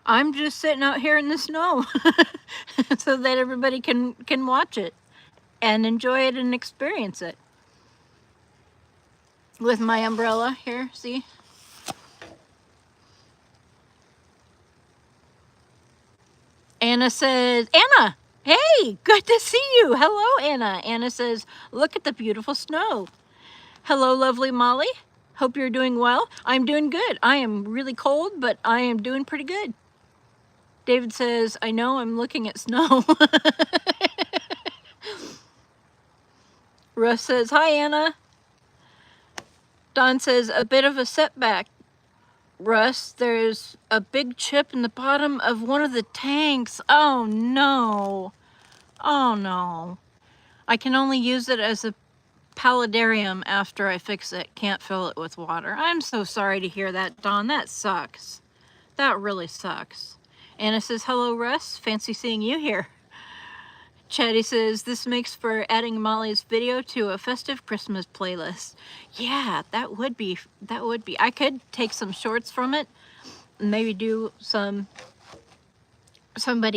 [SPEAKER 1] I'm just sitting out here in the snow so that everybody can watch it and enjoy it and experience it. With my umbrella here, see? Anna says, Anna, hey, good to see you. Hello, Anna. Anna says, look at the beautiful snow. Hello, lovely Molly. Hope you're doing well. I'm doing good. I am really cold, but I am doing pretty good. David says, I know, I'm looking at snow. Russ says, hi, Anna. Don says, a bit of a setback. Russ, there's a big chip in the bottom of one of the tanks. Oh, no. Oh, no. I can only use it as a paludarium after I fix it. Can't fill it with water. I'm so sorry to hear that, Don. That sucks. That really sucks. Anna says, hello, Russ. Fancy seeing you here. Chatty says, this makes for adding Molly's video to a festive Christmas playlist. Yeah, that would be. I could take some shorts from it, and maybe do somebody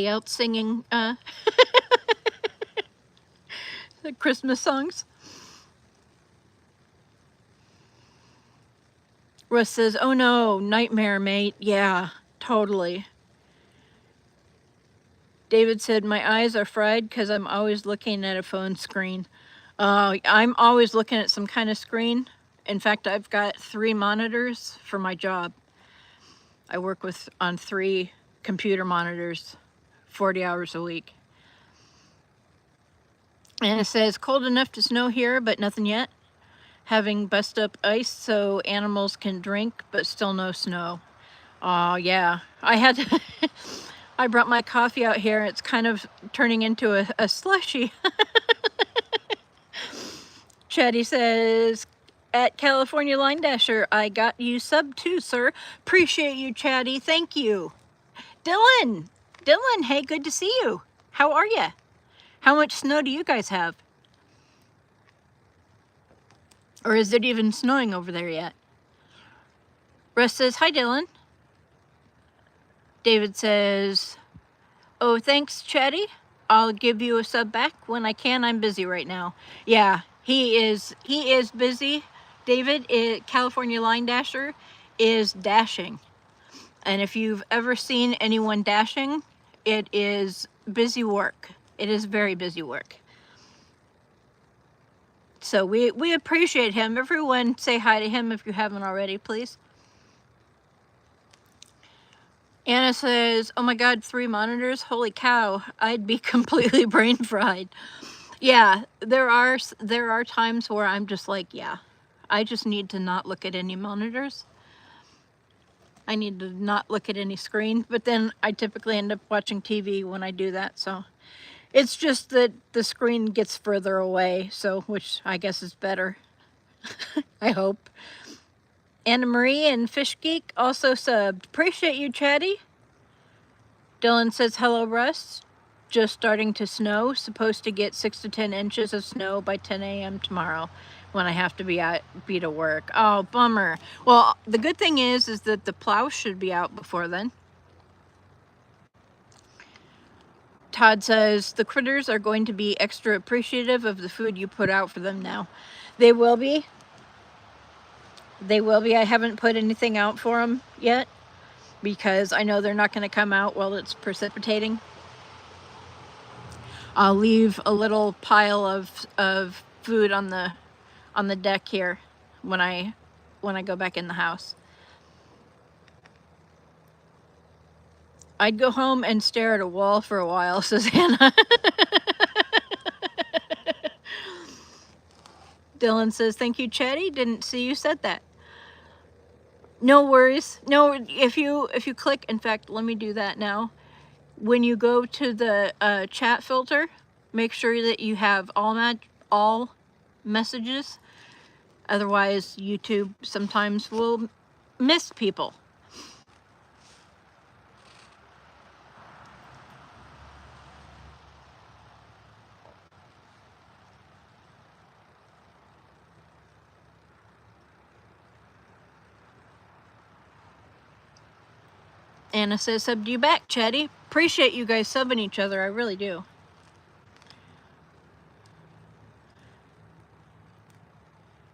[SPEAKER 1] else singing the Christmas songs. Russ says, oh no, nightmare, mate. Yeah, totally. David said, my eyes are fried because I'm always looking at a phone screen. I'm always looking at some kind of screen. In fact, I've got 3 monitors for my job. I work on 3 computer monitors, 40 hours a week. And it says, cold enough to snow here, but nothing yet. Having bust up ice so animals can drink, but still no snow. Oh, yeah. I brought my coffee out here. It's kind of turning into a slushy. Chatty says, at California Line Dasher, I got you sub too, sir. Appreciate you, Chatty. Thank you. Dylan, hey, good to see you. How are you? How much snow do you guys have? Or is it even snowing over there yet? Russ says, hi, Dylan. David says, oh, thanks, Chatty. I'll give you a sub back when I can. I'm busy right now. Yeah, he is busy. David, California Line Dasher, is dashing. And if you've ever seen anyone dashing, it is busy work. It is very busy work. So we appreciate him. Everyone say hi to him if you haven't already, please. Anna says, oh my God, 3 monitors? Holy cow, I'd be completely brain fried. Yeah, there are times where I'm just like, yeah, I just need to not look at any monitors. I need to not look at any screen, but then I typically end up watching TV when I do that, so. It's just that the screen gets further away, so, which I guess is better. I hope. Anna Marie and Fish Geek also subbed. Appreciate you, Chatty. Dylan says, hello, Russ. Just starting to snow. Supposed to get 6 to 10 inches of snow by 10 a.m. tomorrow when I have to be to work. Oh, bummer. Well, the good thing is that the plow should be out before then. Todd says, the critters are going to be extra appreciative of the food you put out for them now. They will be. They will be. I haven't put anything out for them yet because I know they're not going to come out while it's precipitating. I'll leave a little pile of food on the deck here when I go back in the house. I'd go home and stare at a wall for a while, says Hannah. Dylan says, thank you, Chatty. Didn't see you said that. No worries. No, if you click, in fact, let me do that now. When you go to the chat filter, make sure that you have all messages. Otherwise, YouTube sometimes will miss people. Anna says, subbed you back, Chatty. Appreciate you guys subbing each other. I really do.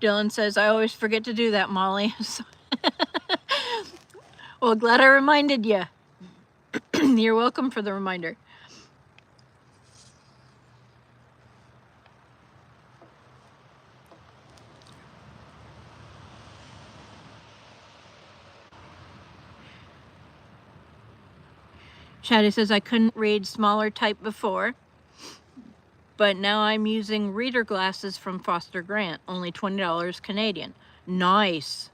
[SPEAKER 1] Dylan says, I always forget to do that, Molly. Well, glad I reminded you. You're welcome for the reminder. Chatty says, I couldn't read smaller type before, but now I'm using reader glasses from Foster Grant, only $20 Canadian. Nice.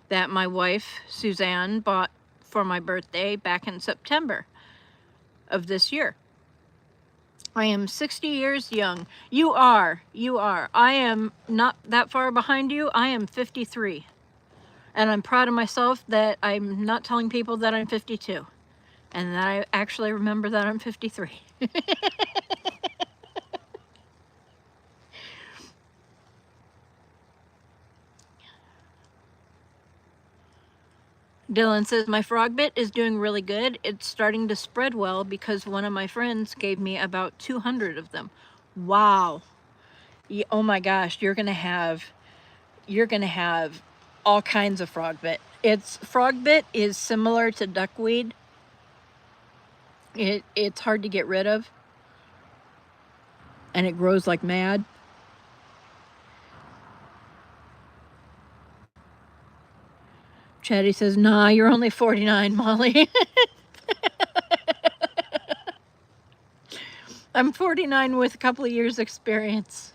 [SPEAKER 1] That my wife, Suzanne, bought for my birthday back in September of this year. I am 60 years young. You are. I am not that far behind you. I am 53. And I'm proud of myself that I'm not telling people that I'm 52. And that I actually remember that I'm 53. Dylan says, my frog bit is doing really good. It's starting to spread well because one of my friends gave me about 200 of them. Wow. Oh my gosh, you're gonna have all kinds of frog bit. Frog bit is similar to duckweed. It's hard to get rid of, and it grows like mad. Chatty says, nah, you're only 49, Molly. I'm 49 with a couple of years experience.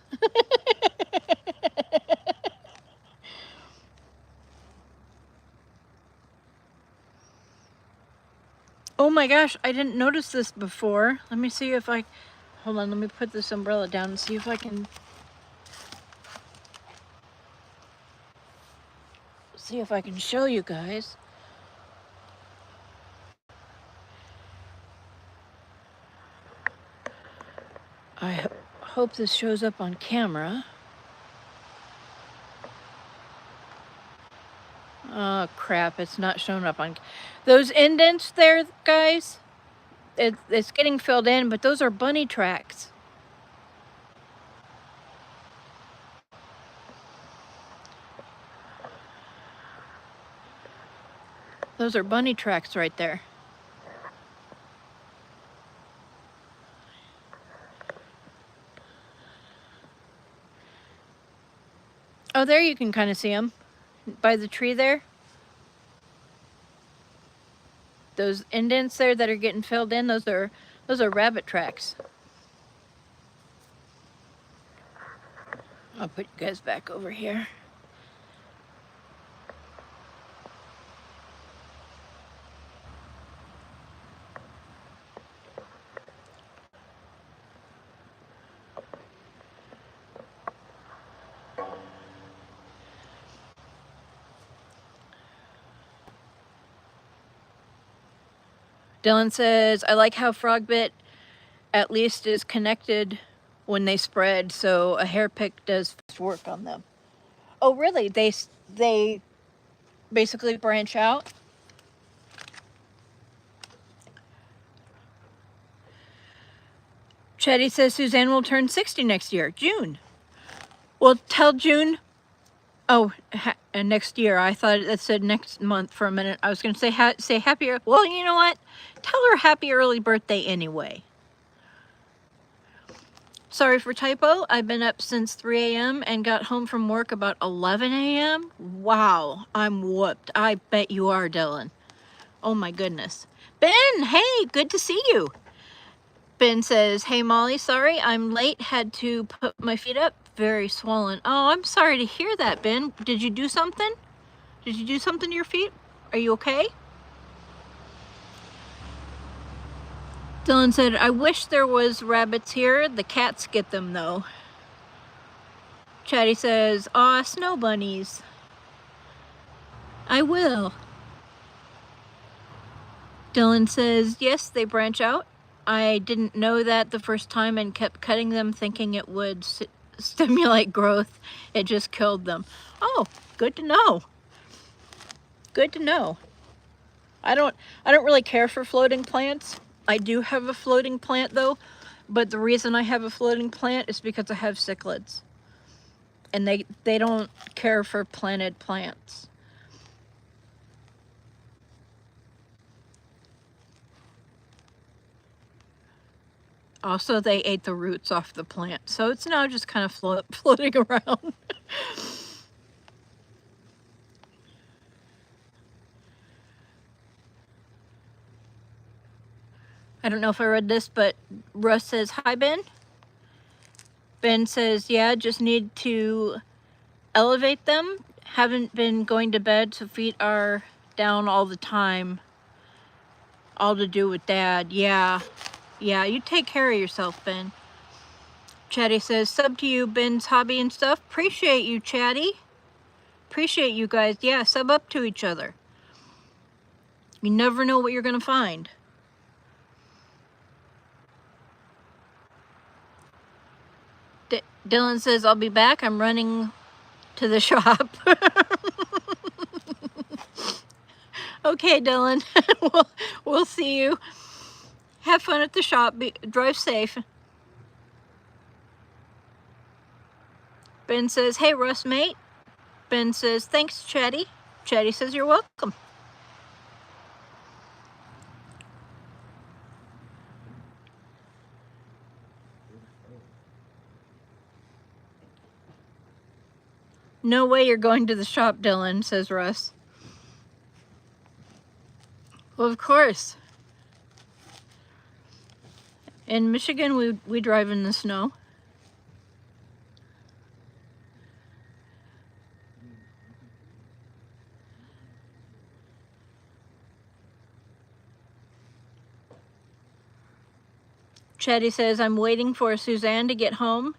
[SPEAKER 1] Oh my gosh, I didn't notice this before. Let me see if I, hold on, let me put this umbrella down and see if I can show you guys. I hope this shows up on camera. Oh crap, it's not showing up on those indents there, guys. It's getting filled in, but those are bunny tracks. Those are bunny tracks right there. Oh, there you can kind of see them by the tree there. Those indents there that are getting filled in, those are rabbit tracks. I'll put you guys back over here. Dylan says, I like how frogbit at least is connected when they spread, so a hair pick does work on them. Oh, really? They basically branch out? Chetty says Suzanne will turn 60 next year, June. Well, tell June. Oh, next year. I thought it said next month for a minute. I was going to say happy. Well, you know what? Tell her happy early birthday anyway. Sorry for typo. I've been up since 3 a.m. and got home from work about 11 a.m. Wow, I'm whooped. I bet you are, Dylan. Oh my goodness. Ben, hey, good to see you. Ben says, hey Molly, sorry I'm late. Had to put my feet up. Very swollen. Oh, I'm sorry to hear that, Ben. Did you do something? Did you do something to your feet? Are you okay? Dylan said, I wish there was rabbits here. The cats get them though. Chatty says, aw, snow bunnies. I will. Dylan says, yes, they branch out. I didn't know that the first time and kept cutting them thinking it would stimulate growth. It just killed them. Oh, good to know. Good to know. I don't really care for floating plants. I do have a floating plant though, but the reason I have a floating plant is because I have cichlids. And they don't care for planted plants. Also, they ate the roots off the plant, so it's now just kind of floating around. I don't know if I read this, but Russ says, hi, Ben. Ben says, yeah, just need to elevate them. Haven't been going to bed, so feet are down all the time. All to do with Dad. Yeah, you take care of yourself, Ben. Chatty says, sub to you, Ben's hobby and stuff. Appreciate you, Chatty. Appreciate you guys. Yeah, sub up to each other. You never know what you're going to find. Dylan says, I'll be back. I'm running to the shop. Okay, Dylan. we'll see you. Have fun at the shop. Drive safe. Ben says, hey, Russ, mate. Ben says, thanks, Chatty. Chatty says, you're welcome. No way you're going to the shop, Dylan, says Russ. Well, of course. In Michigan, we drive in the snow. Chatty says, I'm waiting for Suzanne to get home.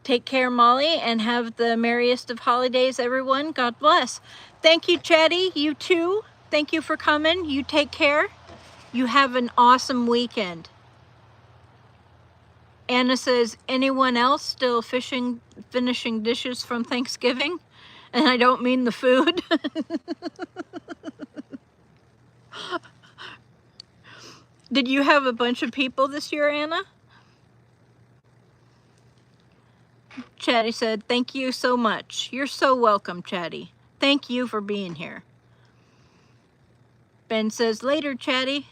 [SPEAKER 1] Take care, Molly, and have the merriest of holidays, everyone. God bless. Thank you, Chatty. You too. Thank you for coming. You take care. You have an awesome weekend. Anna says, anyone else still finishing dishes from Thanksgiving? And I don't mean the food. Did you have a bunch of people this year, Anna? Chatty said, thank you so much. You're so welcome, Chatty. Thank you for being here. Ben says, later, Chatty.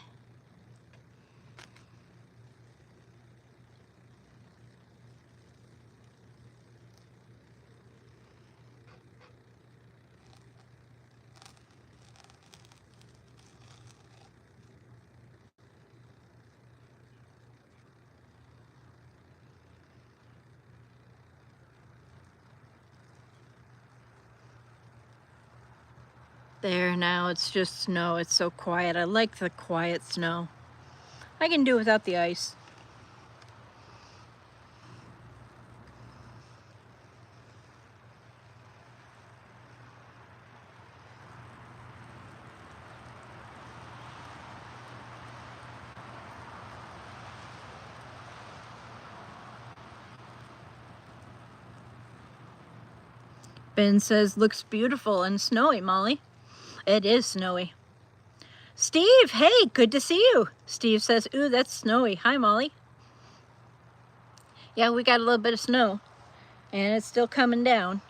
[SPEAKER 1] There, now it's just snow. It's so quiet. I like the quiet snow. I can do without the ice. Ben says, looks beautiful and snowy, Molly. It is snowy. Steve, hey, good to see you. Steve says, ooh, that's snowy. Hi, Molly. Yeah, we got a little bit of snow, and it's still coming down.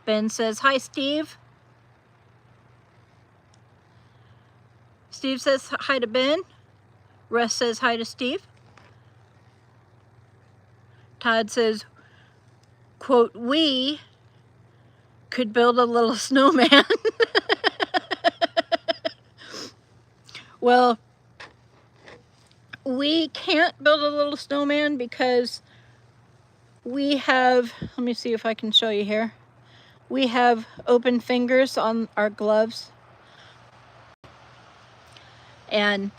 [SPEAKER 1] Ben says, hi, Steve. Steve says hi to Ben. Russ says hi to Steve. Todd says, quote, we could build a little snowman. Well, we can't build a little snowman because we have, let me see if I can show you here. We have open fingers on our gloves, and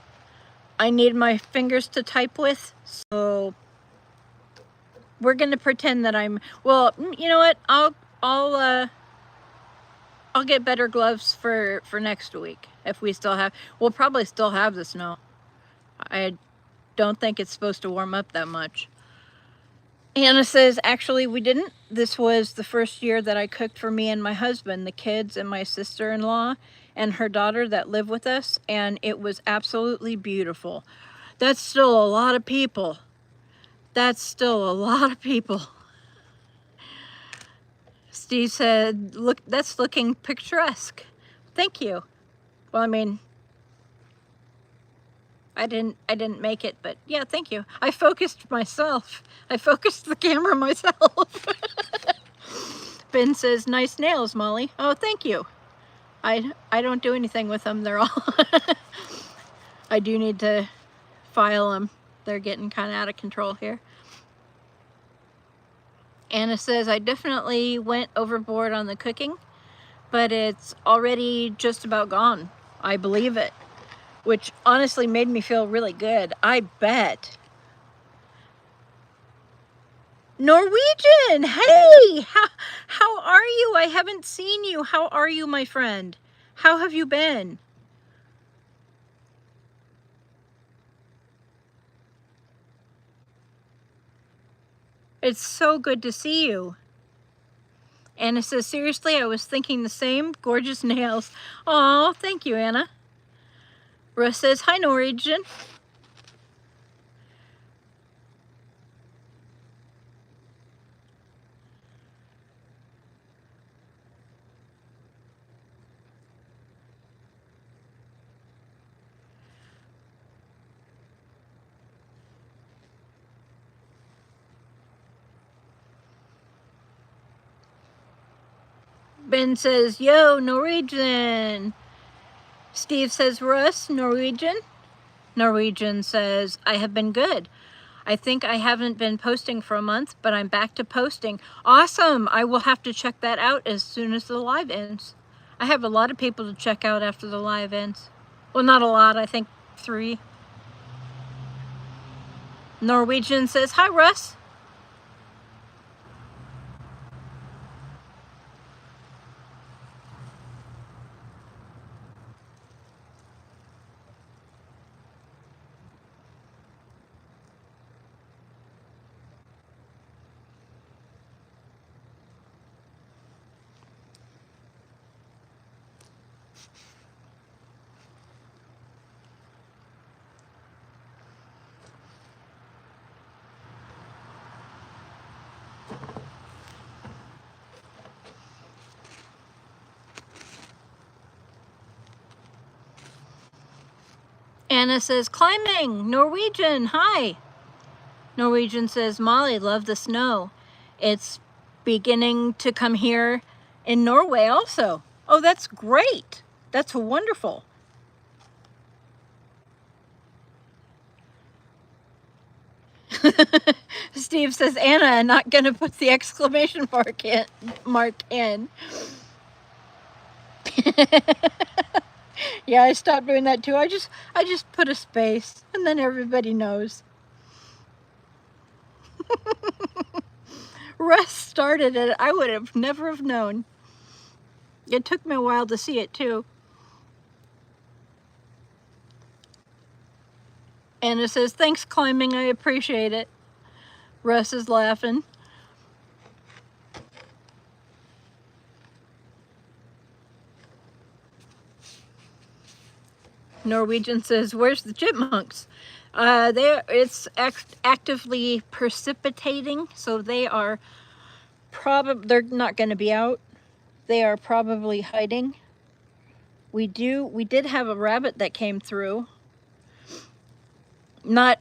[SPEAKER 1] I need my fingers to type with, so we're gonna pretend that I'm, well, you know what, I'll get better gloves for next week if we still have, we'll probably still have the snow. I don't think it's supposed to warm up that much. Anna says, actually, we didn't. This was the first year that I cooked for me and my husband, the kids, and my sister-in-law and her daughter that live with us, and it was absolutely beautiful. That's still a lot of people. That's still a lot of people. Steve said, look, that's looking picturesque. Thank you. Well, I mean, I didn't make it, but yeah, thank you. I focused myself. I focused the camera myself. Ben says, nice nails, Molly. Oh, thank you. I don't do anything with them. They're all, I do need to file them. They're getting kind of out of control here. Anna says, I definitely went overboard on the cooking, but it's already just about gone. I believe it, which honestly made me feel really good. I bet. Norwegian, hey, how are you? I haven't seen you. How are you, my friend? How have you been? It's so good to see you. Anna says, seriously, I was thinking the same. Gorgeous nails. Oh, thank you, Anna. Russ says, hi, Norwegian. Ben says, yo, Norwegian. Steve says, Russ, Norwegian. Norwegian says, I have been good. I think I haven't been posting for a month, but I'm back to posting. Awesome. I will have to check that out as soon as the live ends. I have a lot of people to check out after the live ends. Well, not a lot, I think 3. Norwegian says, hi, Russ. Anna says, climbing. Norwegian, hi. Norwegian says, Molly, love the snow. It's beginning to come here in Norway also. Oh, that's great. That's wonderful. Steve says, Anna, not gonna put the exclamation mark in. Yeah, I stopped doing that too. I just put a space and then everybody knows. Russ started it. I would have never have known. It took me a while to see it too. Anna says, thanks, climbing. I appreciate it. Russ is laughing. Norwegian says, where's the chipmunks? It's actively precipitating, so they are they're not going to be out. They are probably hiding. We did have a rabbit that came through. Not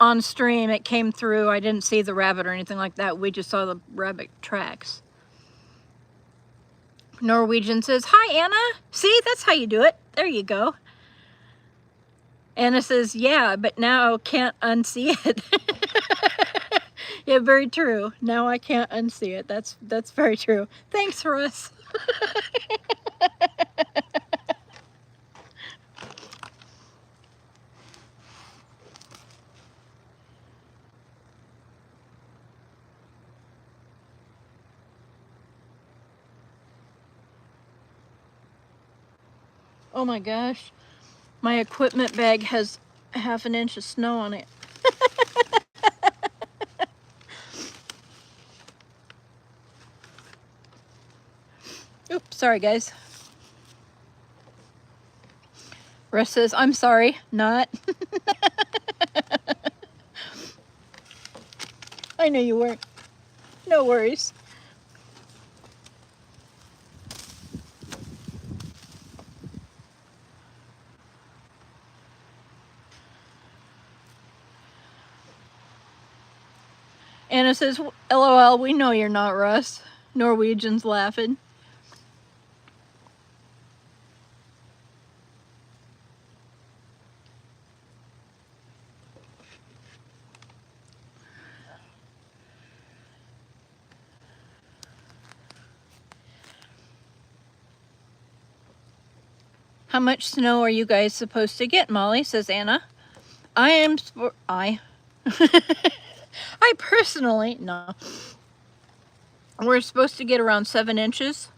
[SPEAKER 1] on stream. It came through. I didn't see the rabbit or anything like that. We just saw the rabbit tracks. Norwegian says, hi, Anna. See, that's how you do it. There you go. Anna says, yeah, but now can't unsee it. Yeah, very true. Now I can't unsee it. That's very true. Thanks, Russ. Oh my gosh. My equipment bag has 1/2 inch of snow on it. Oops, sorry guys. Russ says, I'm sorry, not. I know you weren't. No worries. Anna says, LOL, we know you're not, Russ. Norwegian's laughing. How much snow are you guys supposed to get, Molly? Says Anna. I personally, no. We're supposed to get around 7 inches,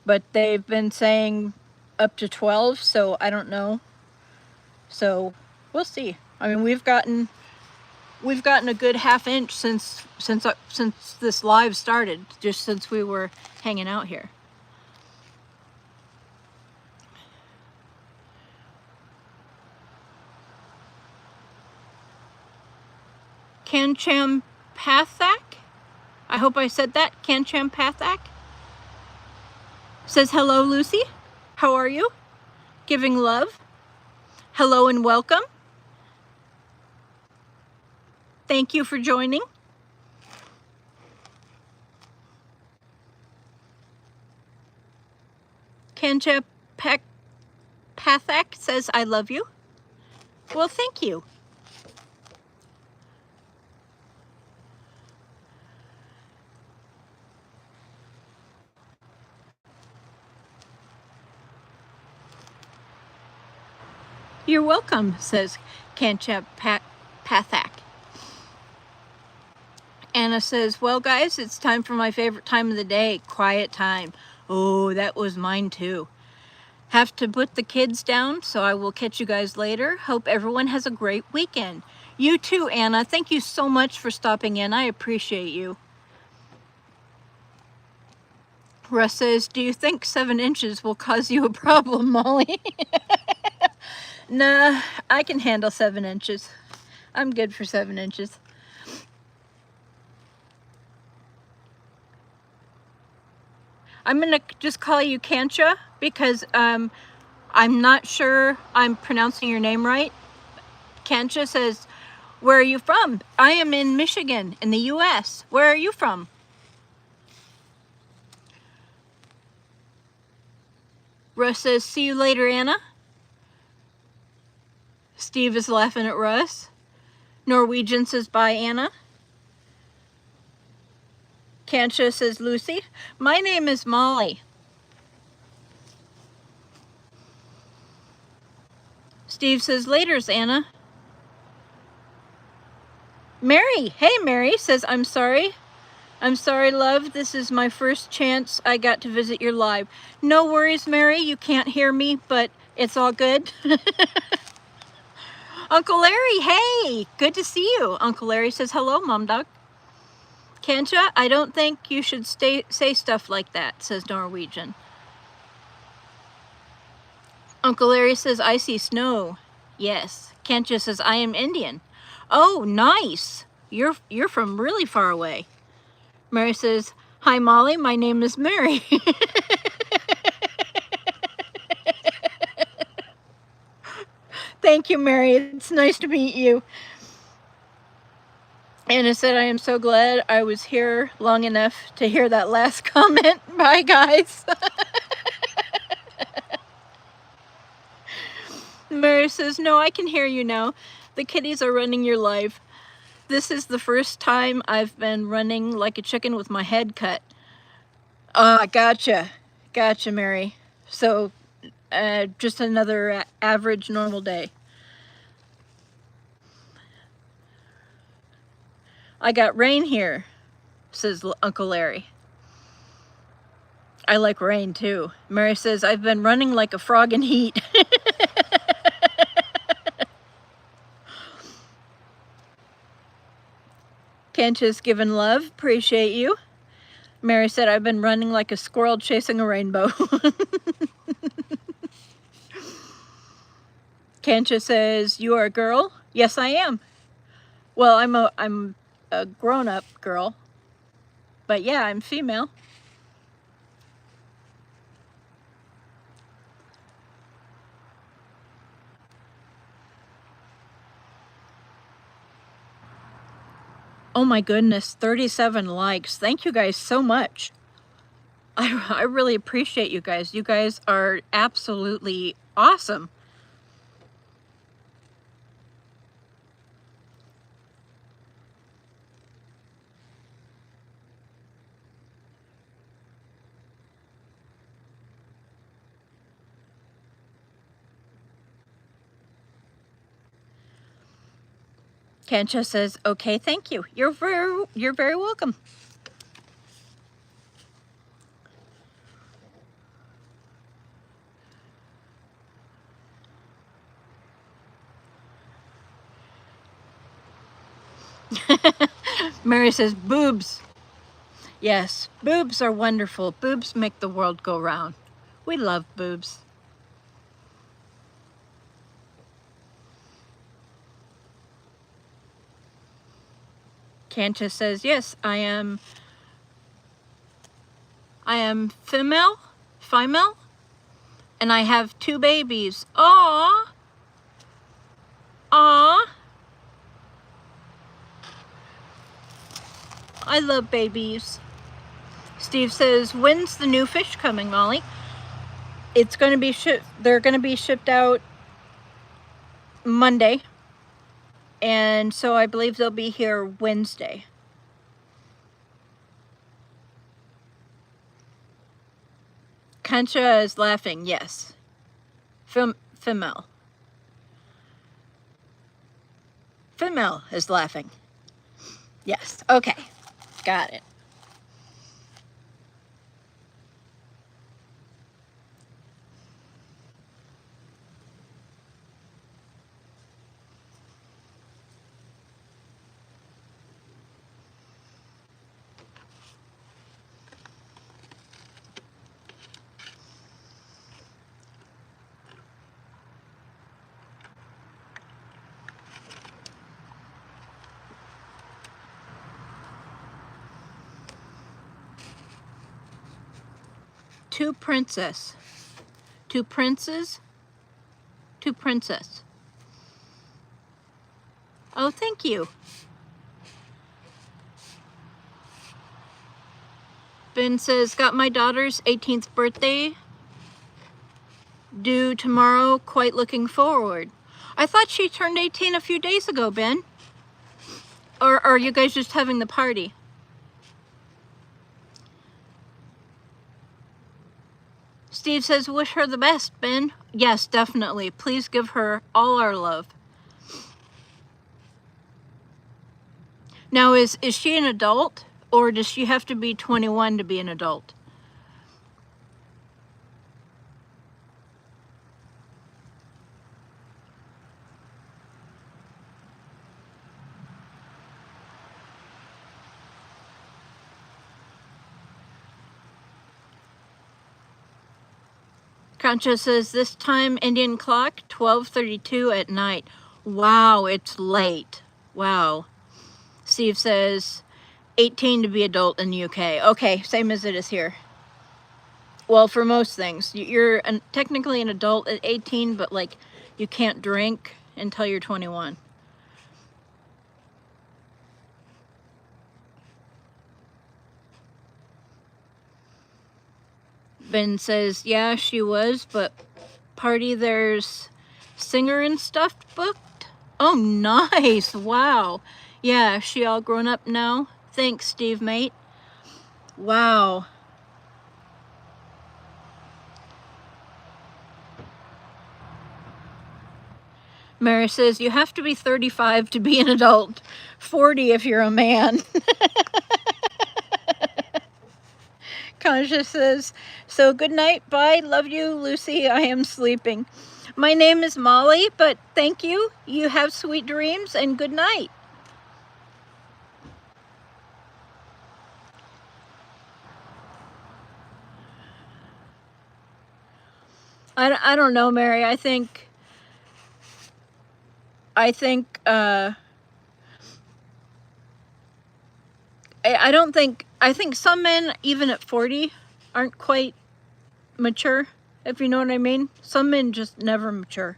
[SPEAKER 1] but they've been saying up to 12, so I don't know. So we'll see. I mean, we've gotten we've gotten a good half inch since this live started, just since we were hanging out here. Kancham Pathak, I hope I said that. Kancham Pathak says, hello, Lucy. How are you? Giving love. Hello and welcome. Thank you for joining. Kancha Pathak says, I love you. Well, thank you. You're welcome, says Kancha Pathak. Anna says, well, guys, it's time for my favorite time of the day, quiet time. Oh, that was mine too. Have to put the kids down, so I will catch you guys later. Hope everyone has a great weekend. You too, Anna. Thank you so much for stopping in. I appreciate you. Russ says, do you think 7 inches will cause you a problem, Molly? Nah, I can handle 7 inches. I'm good for 7 inches. I'm gonna just call you Kancha because I'm not sure I'm pronouncing your name right. Kancha says, where are you from? I am in Michigan, in the US. Where are you from? Russ says, see you later, Anna. Steve is laughing at Russ. Norwegian says, bye, Anna. Kancha says, Lucy. My name is Molly. Steve says, laters, Anna. Mary, hey, Mary says, I'm sorry. I'm sorry, love. This is my first chance I got to visit your live. No worries, Mary. You can't hear me, but it's all good. Uncle Larry, hey, good to see you. Uncle Larry says, hello, Mom Dog. Kancha, I don't think you should say stuff like that, says Norwegian. Uncle Larry says, I see snow. Yes. Kancha says, I am Indian. Oh, nice. You're from really far away. Mary says, hi, Molly. My name is Mary. Thank you, Mary. It's nice to meet you. Anna said, I am so glad I was here long enough to hear that last comment. Bye, guys. Mary says, no, I can hear you now. The kitties are running your live. This is the first time I've been running like a chicken with my head cut. Gotcha. Gotcha, Mary. So, just another average normal day. I got rain here, says Uncle Larry. I like rain too. Mary says, I've been running like a frog in heat. Kancha's given love, appreciate you. Mary said, I've been running like a squirrel chasing a rainbow. Kancha says, you are a girl? Yes, I am. Well, I'm a grown-up girl, but yeah, I'm female. Oh my goodness, 37 likes. Thank you guys so much. I really appreciate you guys. You guys are absolutely awesome. Kancha says, okay, thank you. You're very welcome. Mary says, boobs. Yes, boobs are wonderful. Boobs make the world go round. We love boobs. Kancha says, yes, I am female, and I have 2 babies. Aww. Aww. I love babies. Steve says, when's the new fish coming, Molly? It's going to be they're going to be shipped out Monday. And so I believe they'll be here Wednesday. Kancha is laughing, yes. Female. Female is laughing. Yes, okay. Got it. Two princess. 2 princes. 2 princess. Oh, thank you. Ben says, got my daughter's 18th birthday due tomorrow, quite looking forward. I thought she turned 18 a few days ago, Ben. Or are you guys just having the party? Steve says, wish her the best, Ben. Yes, definitely. Please give her all our love. Now, is she an adult, or does she have to be 21 to be an adult? Concha says, this time Indian clock, 12:32 at night. Wow, it's late. Wow. Steve says, 18 to be adult in the UK. Okay, same as it is here. Well, for most things. You're technically an adult at 18, but like you can't drink until you're 21. Ben says, yeah, she was, but party there's singer and stuff booked. Oh, nice. Wow. Yeah, she all grown up now. Thanks, Steve, mate. Wow. Mary says, you have to be 35 to be an adult, 40 if you're a man. Concha says, so good night, bye, love you, Lucy, I am sleeping. My name is Molly, but thank you. You have sweet dreams and good night. I don't know, Mary. I think I think some men, even at 40, aren't quite mature, if you know what I mean. Some men just never mature.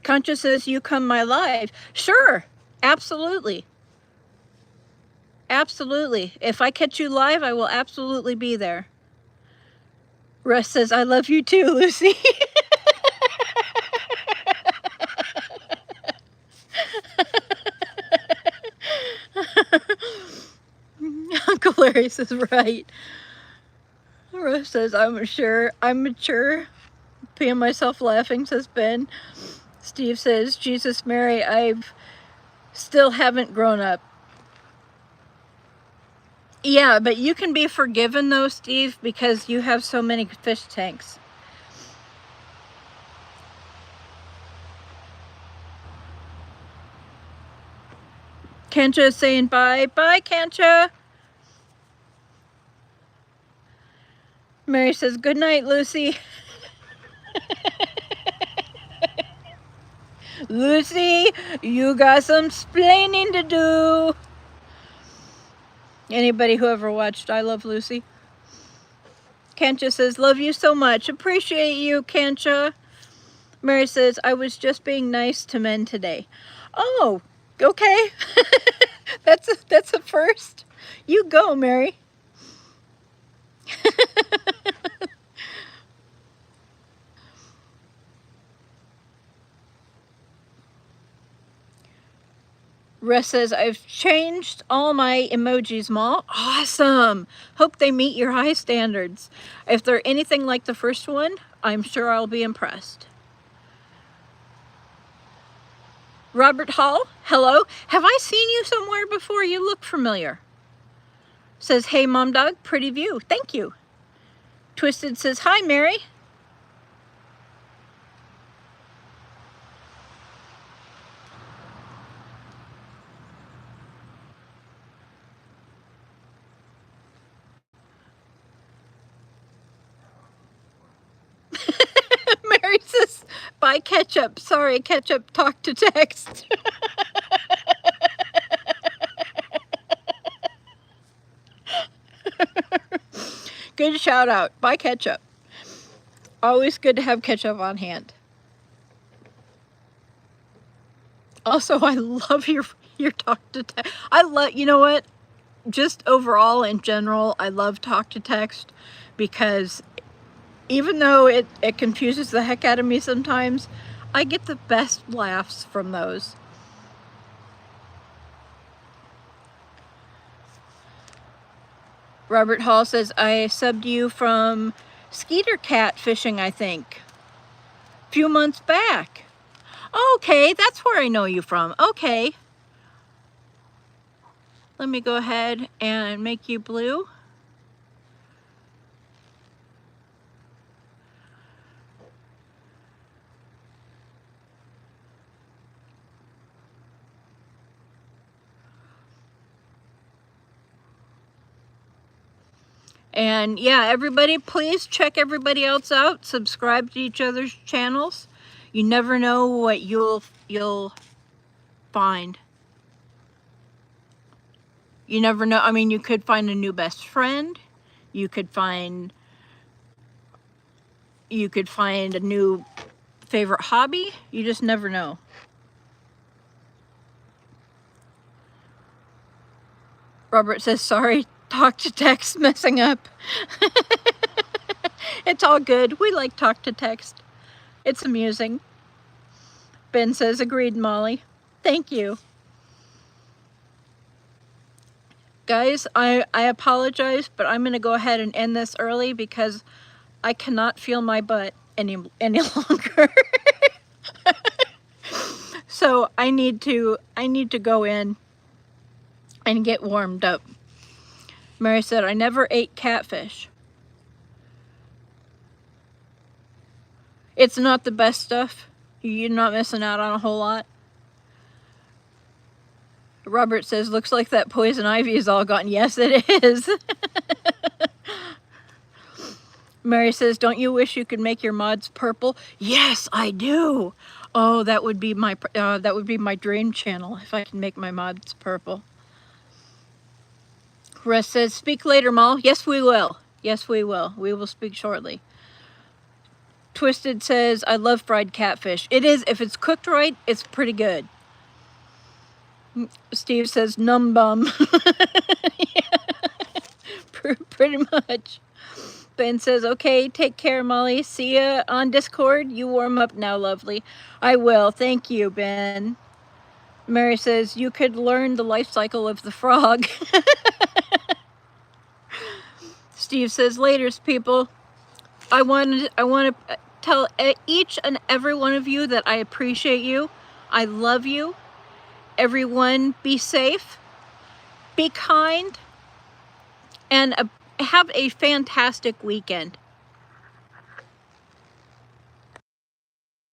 [SPEAKER 1] Concha says, you come my live. Sure, absolutely. Absolutely. If I catch you live, I will absolutely be there. Russ says, I love you too, Lucy. Uncle Larry says, right. Russ says, I'm mature. Peeing myself laughing, says Ben. Steve says, Jesus Mary, still haven't grown up. Yeah, but you can be forgiven though, Steve, because you have so many fish tanks. Kancha is saying bye. Bye, Kancha. Mary says, good night, Lucy. Lucy, you got some splaining to do. Anybody who ever watched I Love Lucy? Kancha says, love you so much. Appreciate you, Kancha. Mary says, I was just being nice to men today. Oh, okay. That's a first. You go, Mary. Russ says, I've changed all my emojis, Ma. Awesome. Hope they meet your high standards. If they're anything like the first one, I'm sure I'll be impressed. Robert Hall, hello. Have I seen you somewhere before? You look familiar. Says, hey, Mom Dog, pretty view. Thank you. Twisted says, hi, Mary. Mary says, bye, Ketchup. Sorry, Ketchup, talk to text. Good shout out. Bye, Ketchup. Always good to have Ketchup on hand. Also, I love your talk to text. I love, you know what? Just overall, in general, I love talk to text because even though it confuses the heck out of me sometimes, I get the best laughs from those. Robert Hall says, I subbed you from Skeeter Cat Fishing, I think. A few months back. Okay, that's where I know you from. Okay. Let me go ahead and make you blue. And yeah, everybody, please check everybody else out. Subscribe to each other's channels. You never know what you'll find. You never know. I mean, you could find a new best friend. You could find a new favorite hobby. You just never know. Robert says, sorry, talk to text messing up. It's all good. We like talk to text. It's amusing. Ben says, agreed, Molly. Thank you. Guys, I apologize, but I'm going to go ahead and end this early because I cannot feel my butt any longer. So I need to go in and get warmed up. Mary said, I never ate catfish. It's not the best stuff. You're not missing out on a whole lot. Robert says, looks like that poison ivy is all gone. Yes, it is. Mary says, don't you wish you could make your mods purple? Yes, I do. Oh, that would be my dream channel if I can make my mods purple. Russ says, speak later, Mal. Yes, we will. Yes, we will. We will speak shortly. Twisted says, I love fried catfish. It is, if it's cooked right, it's pretty good. Steve says, num bum. Yeah. Pretty much. Ben says, okay, take care, Molly. See ya on Discord. You warm up now, lovely. I will. Thank you, Ben. Mary says, you could learn the life cycle of the frog. Steve says, laters, people. I want to tell each and every one of you that I appreciate you. I love you. Everyone, be safe, be kind, and have a fantastic weekend.